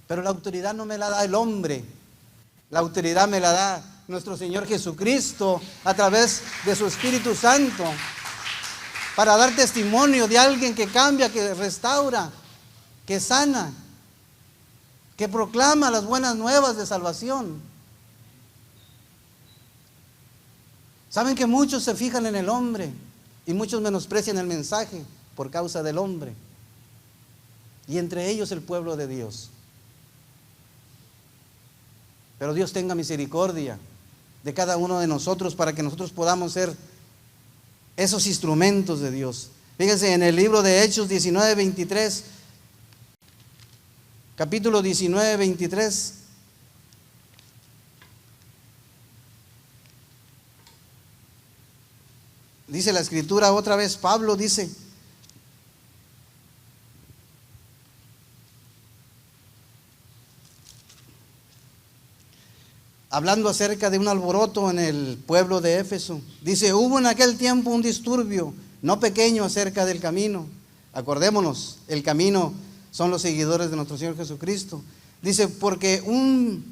Pero la autoridad no me la da el hombre, la autoridad me la da nuestro Señor Jesucristo a través de su Espíritu Santo, para dar testimonio de alguien que cambia, que restaura, que sana, que proclama las buenas nuevas de salvación. Saben que muchos se fijan en el hombre y muchos menosprecian el mensaje por causa del hombre, y entre ellos el pueblo de Dios. Pero Dios tenga misericordia de cada uno de nosotros para que nosotros podamos ser esos instrumentos de Dios. Fíjense en el libro de Hechos 19:23, capítulo 19:23. Dice la escritura otra vez, Pablo dice, hablando acerca de un alboroto en el pueblo de Éfeso, dice, hubo en aquel tiempo un disturbio no pequeño acerca del camino. Acordémonos, el camino son los seguidores de nuestro Señor Jesucristo. Dice, porque un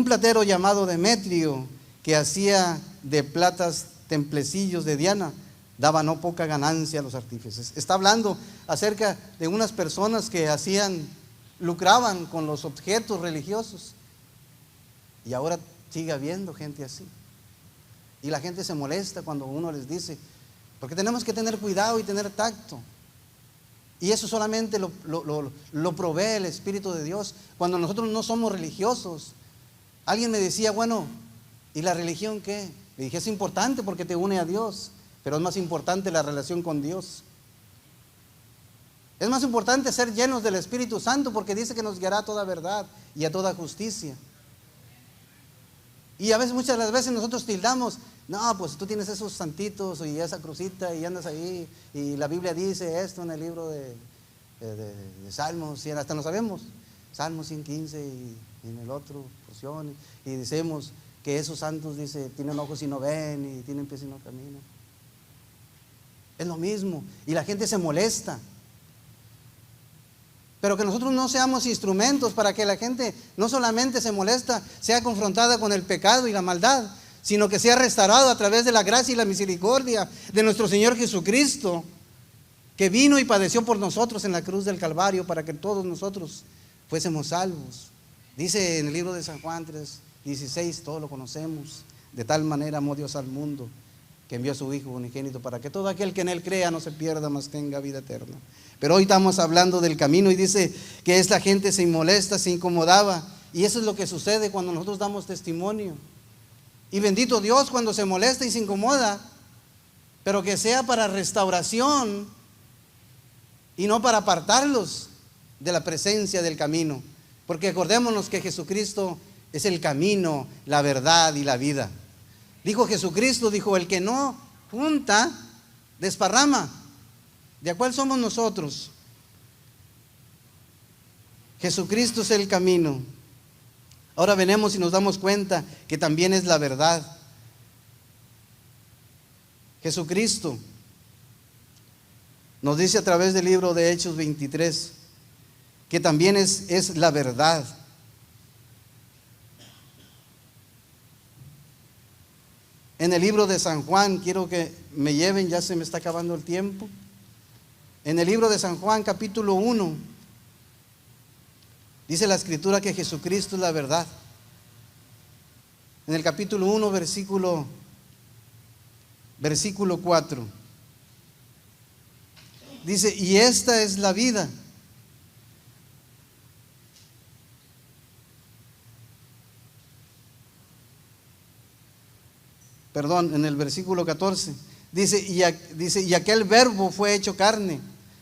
platero llamado Demetrio, que hacía de platas templecillos de Diana, daba no poca ganancia a los artífices. Está hablando acerca de unas personas que lucraban con los objetos religiosos. Y ahora sigue habiendo gente así. Y la gente se molesta cuando uno les dice, Porque tenemos que tener cuidado y tener tacto. Y eso solamente lo provee el Espíritu de Dios. Cuando nosotros no somos religiosos. Alguien me decía, bueno, ¿y la religión qué? Le dije, es importante porque te une a Dios, pero es más importante la relación con Dios. Es más importante ser llenos del Espíritu Santo porque dice que nos guiará a toda verdad y a toda justicia. Y a veces, muchas de las veces nosotros tildamos, no, pues tú tienes esos santitos y esa crucita y andas ahí y la Biblia dice esto en el libro de Salmos, y hasta lo sabemos, Salmos 115 y en el otro porción, y decimos que esos santos, dice, tienen ojos y no ven y tienen pies y no caminan. Es lo mismo, y la gente se molesta. Pero que nosotros no seamos instrumentos para que la gente no solamente se molesta, sea confrontada con el pecado y la maldad, sino que sea restaurado a través de la gracia y la misericordia de nuestro Señor Jesucristo, que vino y padeció por nosotros en la cruz del Calvario para que todos nosotros fuésemos salvos. Dice en el libro de San Juan 3:16, todos lo conocemos, de tal manera amó Dios al mundo, que envió a su Hijo unigénito para que todo aquel que en Él crea no se pierda, mas tenga vida eterna. Pero hoy estamos hablando del camino y dice que esta gente se molesta, se incomodaba, y eso es lo que sucede cuando nosotros damos testimonio. Y bendito Dios cuando se molesta y se incomoda, pero que sea para restauración y no para apartarlos de la presencia del camino. Porque acordémonos que Jesucristo es el camino, la verdad y la vida. Dijo Jesucristo, dijo, el que no junta, desparrama. ¿De cuál somos nosotros? Jesucristo es el camino. Ahora venimos y nos damos cuenta que también es la verdad. Jesucristo nos dice a través del libro de Hechos 23 que también es la verdad. En el libro de San Juan, quiero que me lleven, ya se me está acabando el tiempo. En el libro de San Juan, capítulo 1, dice la Escritura que Jesucristo es la verdad. En el capítulo 1, versículo 4, dice, y esta es la vida. Perdón, en el versículo 14, dice, y aquel verbo fue hecho carne,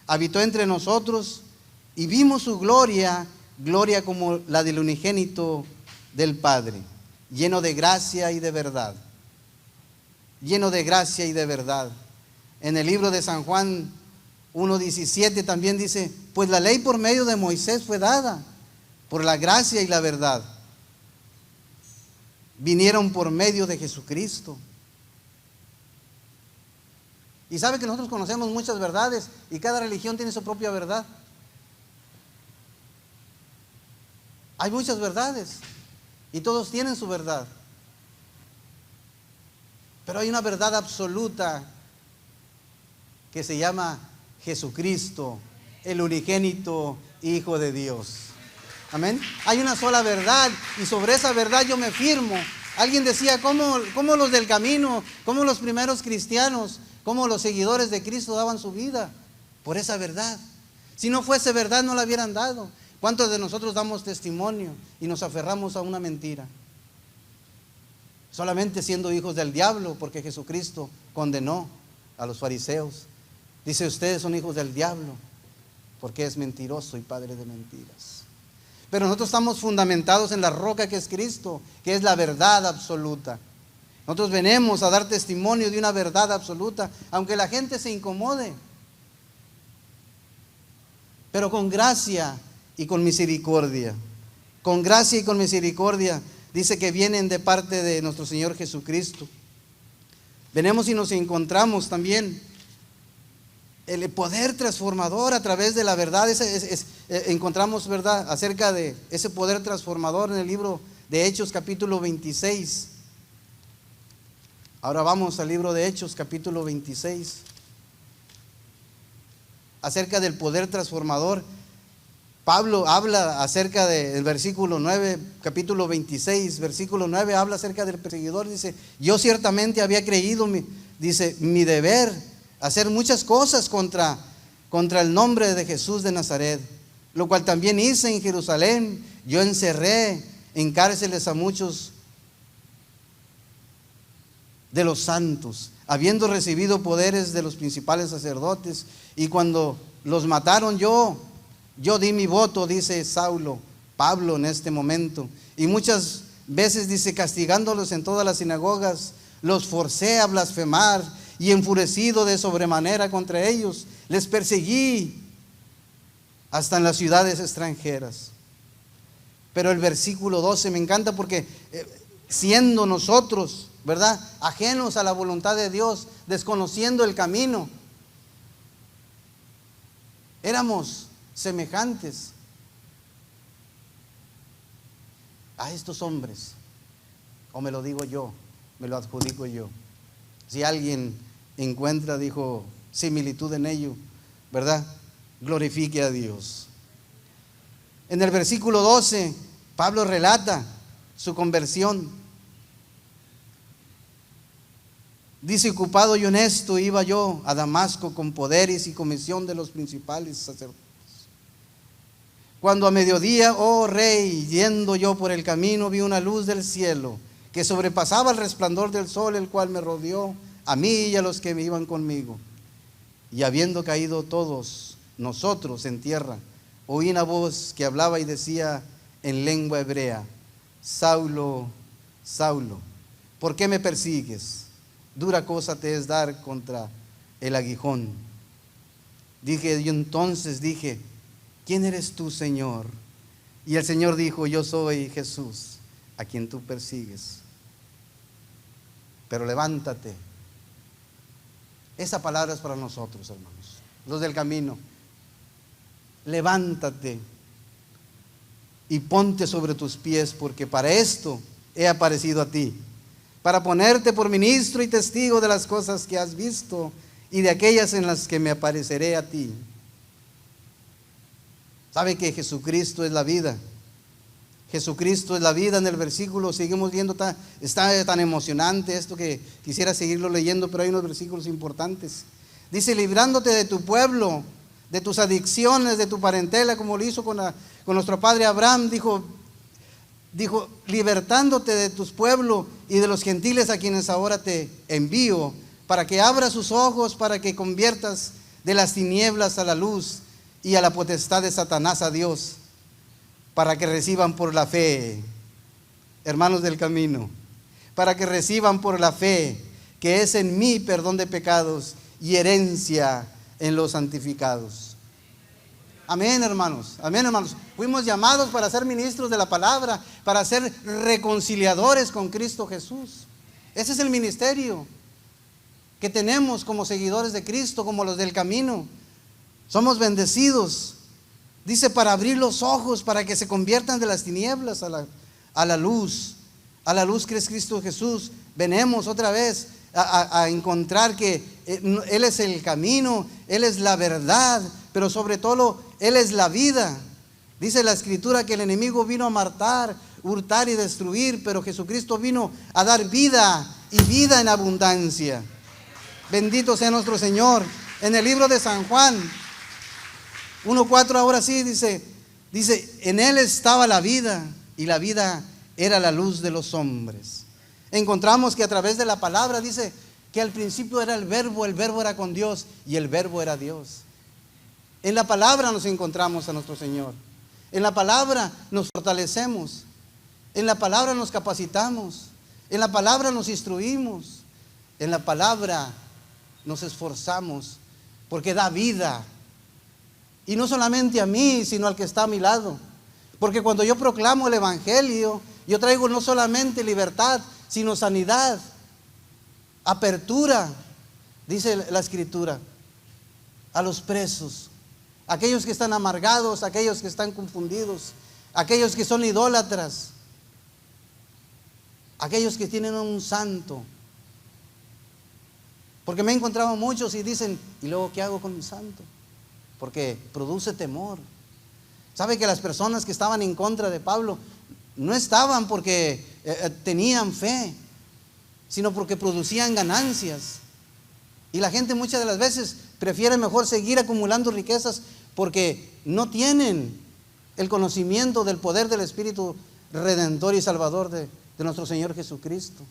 habitó entre nosotros y vimos su gloria, gloria como la del unigénito del Padre, lleno de gracia y de verdad. Lleno de gracia y de verdad. En el libro de San Juan 1:17 también dice, pues la ley por medio de Moisés fue dada, por la gracia y la verdad vinieron por medio de Jesucristo. Y sabe que nosotros conocemos muchas verdades y cada religión tiene su propia verdad. Hay muchas verdades y todos tienen su verdad. Pero hay una verdad absoluta que se llama Jesucristo, el unigénito Hijo de Dios. Amén. Hay una sola verdad y sobre esa verdad yo me firmo. Alguien decía, ¿cómo los del camino, cómo los primeros cristianos, cómo los seguidores de Cristo daban su vida por esa verdad? Si no fuese verdad no la hubieran dado. ¿Cuántos de nosotros damos testimonio y nos aferramos a una mentira? Solamente siendo hijos del diablo, porque Jesucristo condenó a los fariseos. Dice, ustedes son hijos del diablo, porque es mentiroso y padre de mentiras. Pero nosotros estamos fundamentados en la roca que es Cristo, que es la verdad absoluta. Nosotros venimos a dar testimonio de una verdad absoluta, aunque la gente se incomode, pero con gracia y con misericordia. Con gracia y con misericordia, dice que vienen de parte de nuestro Señor Jesucristo. Venimos y nos encontramos también el poder transformador a través de la verdad. Encontramos verdad acerca de ese poder transformador en el libro de Hechos capítulo 26. Ahora vamos al libro de Hechos capítulo 26. Acerca del poder transformador. Pablo habla acerca del versículo 9, capítulo 26, versículo 9, habla acerca del perseguidor. Dice, yo ciertamente había creído, dice, mi deber hacer muchas cosas contra el nombre de Jesús de Nazaret, lo cual también hice en Jerusalén. Yo encerré en cárceles a muchos de los santos, habiendo recibido poderes de los principales sacerdotes, y cuando los mataron yo di mi voto, dice Pablo en este momento, y muchas veces, dice, castigándolos en todas las sinagogas, los forcé a blasfemar, y enfurecido de sobremanera contra ellos, les perseguí hasta en las ciudades extranjeras. Pero el versículo 12 me encanta porque siendo nosotros, ¿verdad?, ajenos a la voluntad de Dios, desconociendo el camino, éramos semejantes a estos hombres. O me lo digo yo, me lo adjudico yo. Si alguien encuentra, dijo, similitud en ello, ¿verdad?, glorifique a Dios. En el versículo 12, Pablo relata su conversión. Dice: ocupado y honesto iba yo a Damasco con poderes y comisión de los principales sacerdotes. Cuando a mediodía, oh rey, yendo yo por el camino, vi una luz del cielo que sobrepasaba el resplandor del sol, el cual me rodeó a mí y a los que me iban conmigo. Y habiendo caído todos nosotros en tierra, oí una voz que hablaba y decía en lengua hebrea: Saulo, Saulo, ¿por qué me persigues? Dura cosa te es dar contra el aguijón. Dije, y entonces dije: ¿quién eres tú, Señor? Y el Señor dijo: yo soy Jesús, a quien tú persigues. Pero levántate. Esa palabra es para nosotros, hermanos, los del camino. Levántate y ponte sobre tus pies, porque para esto he aparecido a ti, para ponerte por ministro y testigo de las cosas que has visto y de aquellas en las que me apareceré a ti. ¿Sabe que Jesucristo es la vida? Jesucristo es la vida. En el versículo seguimos viendo, está tan emocionante esto que quisiera seguirlo leyendo, pero hay unos versículos importantes. Dice: librándote de tu pueblo, de tus adicciones, de tu parentela, como lo hizo con nuestro padre Abraham. Dijo, libertándote de tus pueblos y de los gentiles a quienes ahora te envío, para que abras sus ojos, para que conviertas de las tinieblas a la luz y a la potestad de Satanás a Dios, para que reciban por la fe, hermanos del camino, para que reciban por la fe que es en mí perdón de pecados y herencia en los santificados. Amén, hermanos. Amén, hermanos. Fuimos llamados para ser ministros de la palabra, para ser reconciliadores con Cristo Jesús. Ese es el ministerio que tenemos como seguidores de Cristo, como los del camino. Somos bendecidos. Dice: para abrir los ojos, para que se conviertan de las tinieblas a la luz que es Cristo Jesús. Venimos otra vez a encontrar que Él es el camino, Él es la verdad, pero sobre todo Él es la vida. Dice la Escritura que el enemigo vino a matar, hurtar y destruir, pero Jesucristo vino a dar vida y vida en abundancia. Bendito sea nuestro Señor. En el libro de San Juan 1:4, ahora sí, dice, en Él estaba la vida, y la vida era la luz de los hombres. Encontramos que a través de la palabra dice que al principio era el verbo era con Dios, y el verbo era Dios. En la palabra nos encontramos a nuestro Señor. En la palabra nos fortalecemos. En la palabra nos capacitamos. En la palabra nos instruimos. En la palabra nos esforzamos, porque da vida. Y no solamente a mí, sino al que está a mi lado. Porque cuando yo proclamo el evangelio, yo traigo no solamente libertad, sino sanidad, apertura, dice la Escritura, a los presos, aquellos que están amargados, aquellos que están confundidos, aquellos que son idólatras, aquellos que tienen a un santo. Porque me he encontrado muchos y dicen: ¿y luego qué hago con mi santo? Porque produce temor. ¿Sabe que las personas que estaban en contra de Pablo no estaban porque tenían fe, sino porque producían ganancias? Y la gente muchas de las veces prefiere mejor seguir acumulando riquezas porque no tienen el conocimiento del poder del Espíritu Redentor y Salvador de nuestro Señor Jesucristo.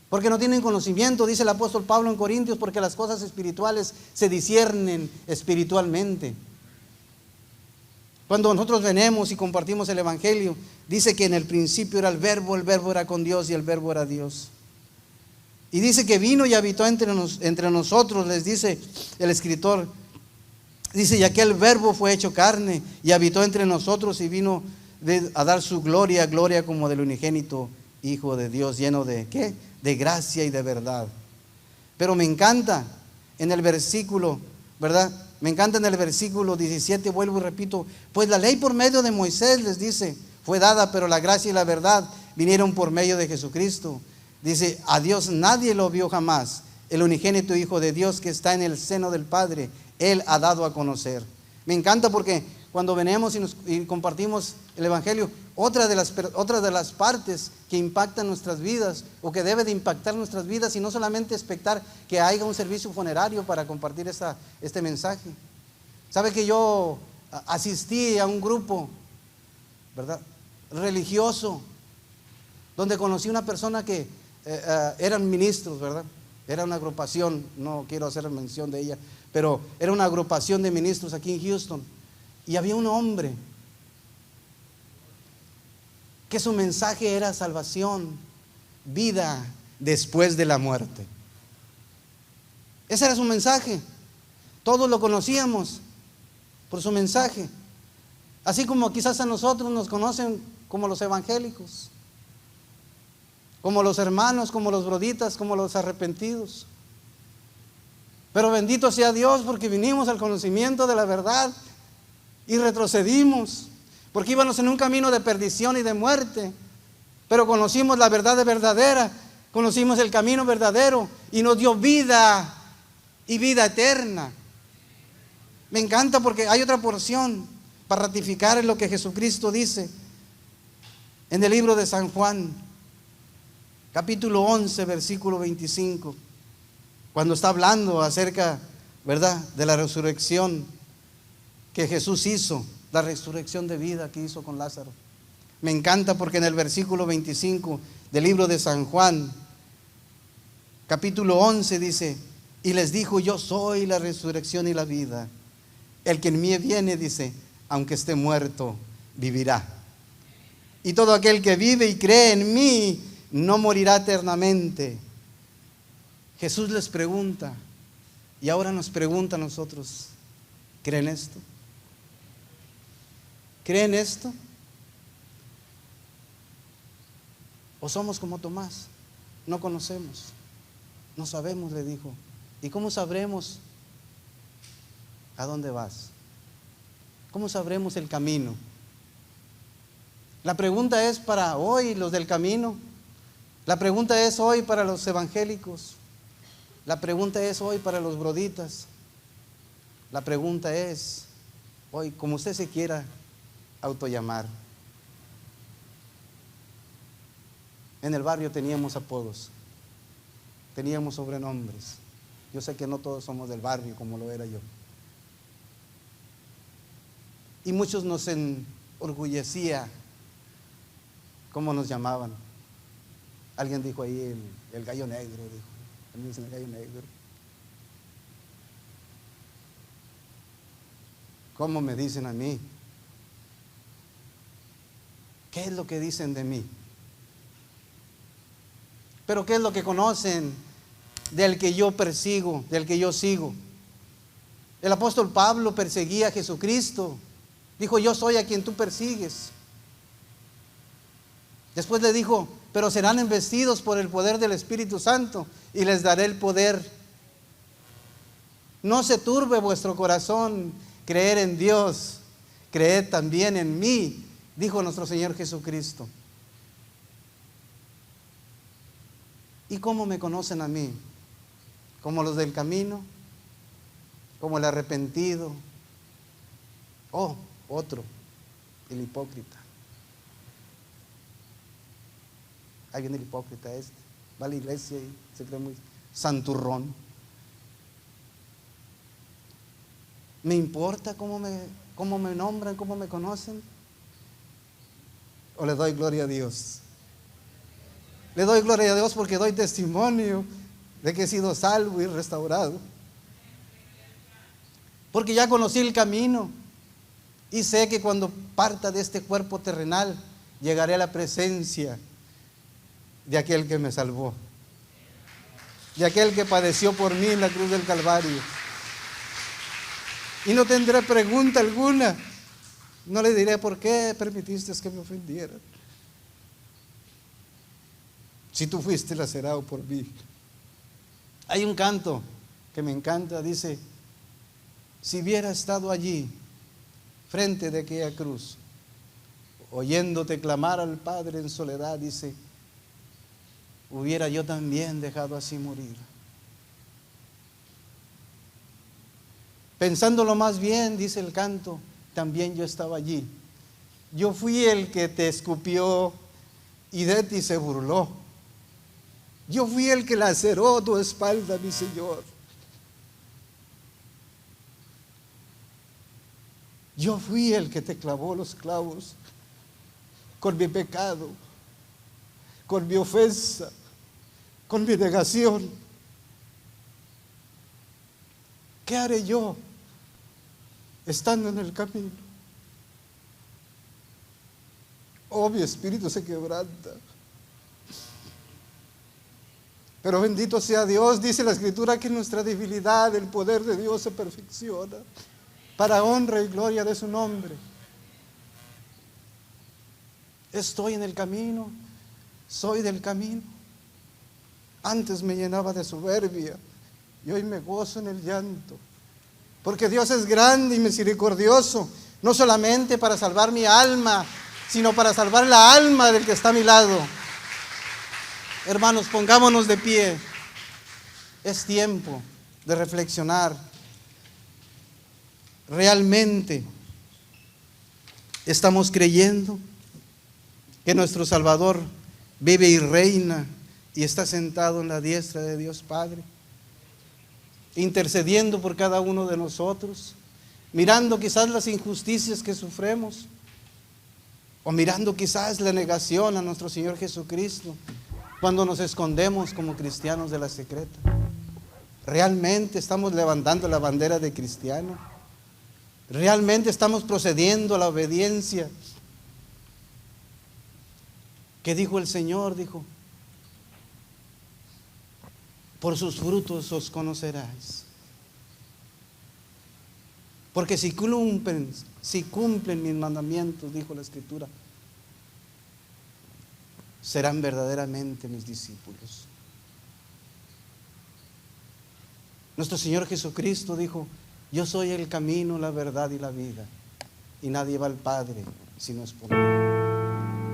Porque no tienen conocimiento, dice el apóstol Pablo en Corintios, porque las cosas espirituales se disciernen espiritualmente. Cuando nosotros venimos y compartimos el Evangelio, dice que en el principio era el verbo era con Dios y el verbo era Dios. Y dice que vino y habitó entre nosotros, les dice el escritor. Dice, y aquel verbo fue hecho carne y habitó entre nosotros y vino a dar su gloria como del unigénito Hijo de Dios, lleno de ¿qué? De gracia y de verdad. Pero me encanta en el versículo, ¿verdad? Me encanta en el versículo 17, vuelvo y repito, pues la ley por medio de Moisés, les dice, fue dada, pero la gracia y la verdad vinieron por medio de Jesucristo. Dice, a Dios nadie lo vio jamás, el unigénito Hijo de Dios que está en el seno del Padre, Él ha dado a conocer. Me encanta porque cuando venimos y compartimos el Evangelio, otra de las partes que impactan nuestras vidas o que debe de impactar nuestras vidas, y no solamente expectar que haya un servicio funerario para compartir este mensaje. ¿Sabe que yo asistí a un grupo, ¿verdad?, religioso, donde conocí una persona que eran ministros, ¿verdad? Era una agrupación, no quiero hacer mención de ella, pero era una agrupación de ministros aquí en Houston. Y había un hombre que su mensaje era salvación, vida después de la muerte. Ese era su mensaje. Todos lo conocíamos por su mensaje. Así como quizás a nosotros nos conocen como los evangélicos, como los hermanos, como los broditas, como los arrepentidos. Pero bendito sea Dios porque vinimos al conocimiento de la verdad y retrocedimos, porque íbamos en un camino de perdición y de muerte, pero conocimos la verdad verdadera, conocimos el camino verdadero y nos dio vida y vida eterna. Me encanta porque hay otra porción para ratificar en lo que Jesucristo dice en el libro de San Juan, capítulo 11, versículo 25, cuando está hablando acerca, ¿verdad?, de la resurrección que Jesús hizo, la resurrección de vida que hizo con Lázaro. Me encanta porque en el versículo 25 del libro de San Juan, capítulo 11, dice, y les dijo, yo soy la resurrección y la vida. El que en mí viene, dice, aunque esté muerto, vivirá. Y todo aquel que vive y cree en mí, no morirá eternamente. Jesús les pregunta, y ahora nos pregunta a nosotros, ¿creen esto? ¿Creen esto? ¿O somos como Tomás? No conocemos, no sabemos, le dijo. ¿Y cómo sabremos a dónde vas? ¿Cómo sabremos el camino? La pregunta es para hoy, los del camino. La pregunta es hoy para los evangélicos. La pregunta es hoy para los broditas. La pregunta es hoy, como usted se quiera autollamar. En el barrio teníamos apodos, teníamos sobrenombres. Yo sé que no todos somos del barrio como lo era yo. Y muchos nos enorgullecía cómo nos llamaban. Alguien dijo ahí el gallo negro, dijo. A mí me dicen el gallo negro. ¿Cómo me dicen a mí? ¿Qué es lo que dicen de mí? Pero ¿qué es lo que conocen del que yo persigo, del que yo sigo? El apóstol Pablo perseguía a Jesucristo. Dijo, yo soy a quien tú persigues. Después le dijo, pero serán embestidos por el poder del Espíritu Santo y les daré el poder. No se turbe vuestro corazón, creer en Dios, creed también en mí, dijo nuestro Señor Jesucristo. ¿Y cómo me conocen a mí? ¿Como los del camino? ¿Como el arrepentido? Oh, otro, el hipócrita. Ahí viene el hipócrita este. Va a la iglesia y se cree muy santurrón. ¿Me importa cómo me nombran, cómo me conocen? ¿O le doy gloria a Dios? Le doy gloria a Dios porque doy testimonio de que he sido salvo y restaurado. Porque ya conocí el camino y sé que cuando parta de este cuerpo terrenal llegaré a la presencia de aquel que me salvó, de aquel que padeció por mí en la cruz del Calvario. Y no tendré pregunta alguna. No le diré por qué permitiste que me ofendieran, si tú fuiste lacerado por mí. Hay un canto que me encanta, dice: si hubiera estado allí, frente de aquella cruz, oyéndote clamar al Padre en soledad, dice, hubiera yo también dejado así morir. Pensándolo más bien, dice el canto, también yo estaba allí. Yo fui el que te escupió y de ti se burló. Yo fui el que laceró tu espalda, mi Señor. Yo fui el que te clavó los clavos con mi pecado, con mi ofensa, con mi negación. ¿Qué haré yo estando en el camino? Oh, mi espíritu se quebranta. Pero bendito sea Dios, dice la Escritura, que en nuestra debilidad el poder de Dios se perfecciona para honra y gloria de su nombre. Estoy en el camino, soy del camino. Antes me llenaba de soberbia y hoy me gozo en el llanto, porque Dios es grande y misericordioso, no solamente para salvar mi alma, sino para salvar la alma del que está a mi lado. Hermanos, pongámonos de pie. Es tiempo de reflexionar. ¿Realmente estamos creyendo que nuestro Salvador vive y reina y está sentado en la diestra de Dios Padre, intercediendo por cada uno de nosotros, mirando quizás las injusticias que sufremos, o mirando quizás la negación a nuestro Señor Jesucristo cuando nos escondemos como cristianos de la secreta? ¿Realmente estamos levantando la bandera de cristiano? ¿Realmente estamos procediendo a la obediencia? ¿Qué dijo el Señor? Dijo: por sus frutos os conoceráis. Porque si cumplen mis mandamientos, dijo la Escritura, serán verdaderamente mis discípulos. Nuestro Señor Jesucristo dijo: yo soy el camino, la verdad y la vida, y nadie va al Padre si no es por mí.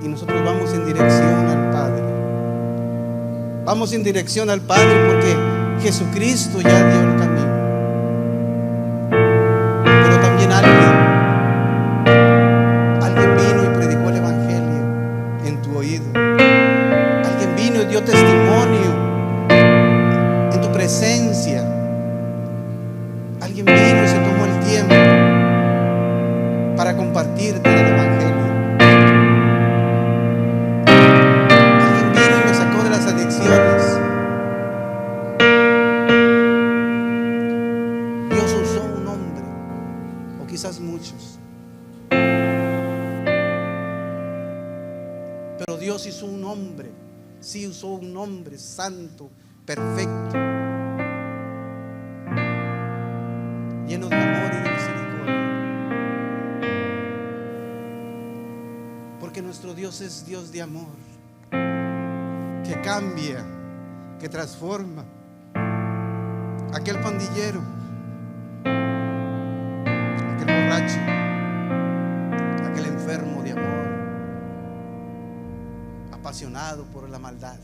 Y nosotros vamos en dirección al Padre. Vamos en dirección al Padre porque Jesucristo ya dio el camino. Pero también alguien vino y predicó el Evangelio en tu oído. Alguien vino y dio testimonio en tu presencia. Alguien vino y se tomó el tiempo para compartirte del Evangelio. Alguien vino y me sacó de las adicciones. Dios usó un hombre, o quizás muchos, pero Dios hizo un hombre, sí usó un hombre santo, perfecto, lleno de amor y de misericordia. Porque nuestro Dios es Dios de amor, que cambia, que transforma. Aquel pandillero, aquel borracho, aquel enfermo de amor, apasionado por la maldad,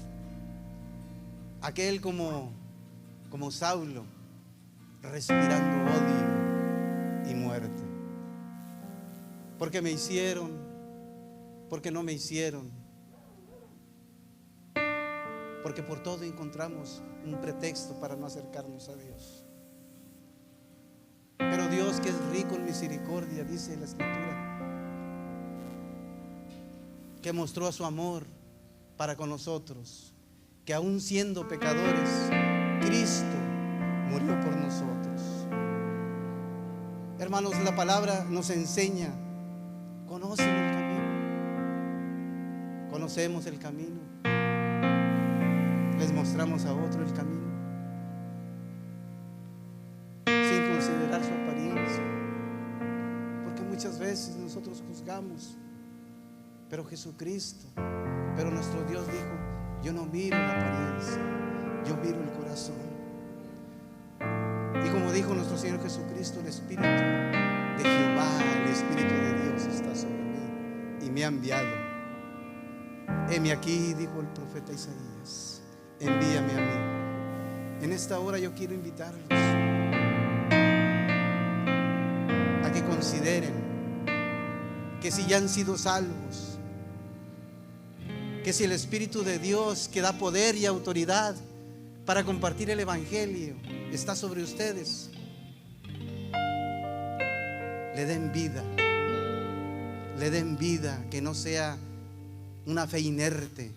aquel como Saulo, respirando odio y muerte. Porque me hicieron, porque no me hicieron, porque por todo encontramos un pretexto para no acercarnos a Dios. Pero Dios, que es rico en misericordia, dice la Escritura, que mostró su amor para con nosotros, que aún siendo pecadores, Cristo murió por nosotros. Hermanos, la palabra nos enseña: conocen el camino. Conocemos el camino. Les mostramos a otro el camino, sin considerar su apariencia, porque muchas veces nosotros juzgamos, pero nuestro Dios dijo: yo no miro la apariencia, yo miro el corazón. Y como dijo nuestro Señor Jesucristo, el Espíritu de Jehová, el Espíritu de Dios está sobre mí y me ha enviado. Heme aquí, dijo el profeta Isaías, envíame a mí. En esta hora yo quiero invitarlos a que consideren que si ya han sido salvos, que si el Espíritu de Dios, que da poder y autoridad para compartir el Evangelio, está sobre ustedes, le den vida, que no sea una fe inerte,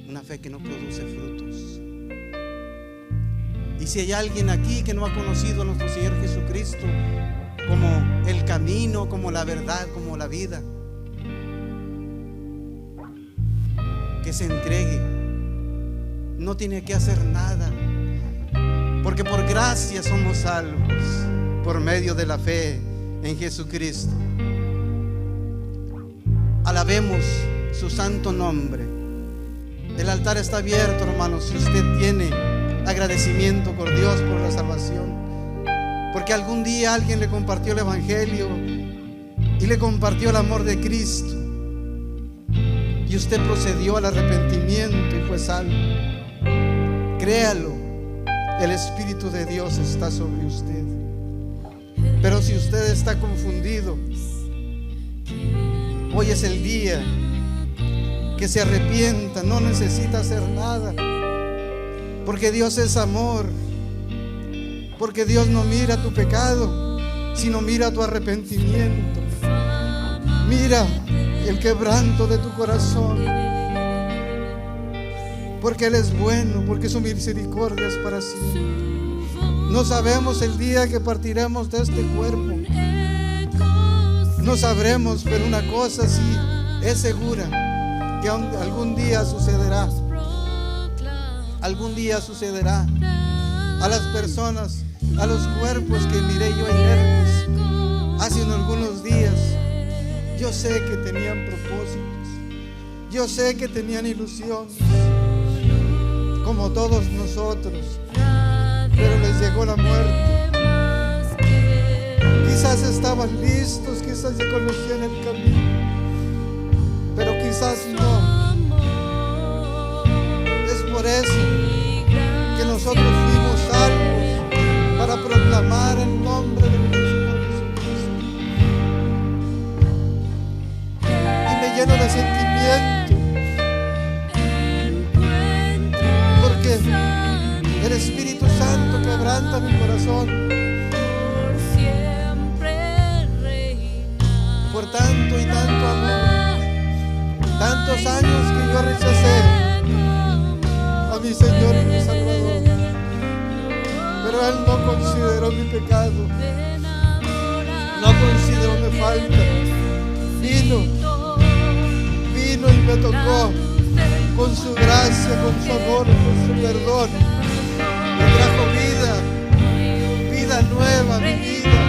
una fe que no produce frutos. Y si hay alguien aquí que no ha conocido a nuestro Señor Jesucristo como el camino, como la verdad, como la vida, que se entregue. No tiene que hacer nada, porque por gracia somos salvos, por medio de la fe en Jesucristo. Alabemos su santo nombre. El altar está abierto, hermanos. Si usted tiene agradecimiento por Dios por la salvación, porque algún día alguien le compartió el Evangelio y le compartió el amor de Cristo, y usted procedió al arrepentimiento y fue salvo, créalo, el Espíritu de Dios está sobre usted. Pero si usted está confundido, hoy es el día que se arrepienta. No necesita hacer nada, porque Dios es amor, porque Dios no mira tu pecado, sino mira tu arrepentimiento. Mira el quebranto de tu corazón, porque Él es bueno, porque su misericordia es para siempre. No sabemos el día que partiremos de este cuerpo, no sabremos, pero una cosa sí es segura, que algún día sucederá. Algún día sucederá a las personas, a los cuerpos que miré yo inertes hace algunos días. Yo sé que tenían propósitos, yo sé que tenían ilusiones, como todos nosotros, pero les llegó la muerte. Quizás estaban listos, quizás ya conocían el camino, pero quizás no. Es por eso que nosotros fuimos salvos, para proclamar el nombre de nuestro Señor Jesucristo. Y me lleno de sentimiento, porque el Espíritu Santo quebranta mi corazón por tanto y tanto amor. Tantos años que yo rechacé a mi Señor y mi Salvador, pero Él no consideró mi pecado, no consideró mi falta. Vino y me tocó con su gracia, con su amor, con su perdón. Me trajo vida nueva, mi vida,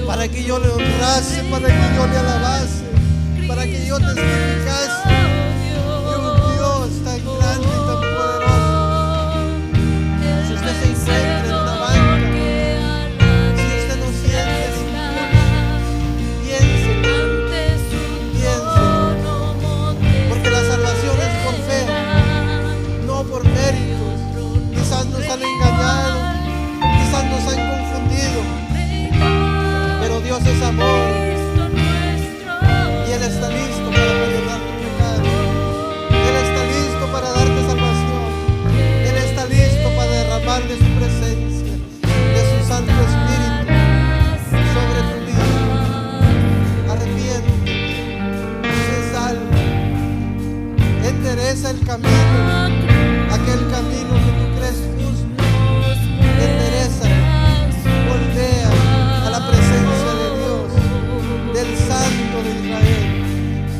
para que yo le honrase, para que yo le alabase, para que yo testificase de un Dios tan grande y tan poderoso. Si usted se encuentra en una banca, si usted no siente ninguna, piénselo, porque la salvación es por fe, no por méritos. Quizás nos han engañado, quizás nos han confundido, pero Dios es amor y Él está listo para endereza el camino, aquel camino que tú crees justo, endereza, voltea a la presencia de Dios, del Santo de Israel,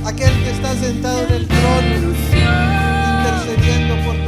aquel que está sentado en el trono, intercediendo por tu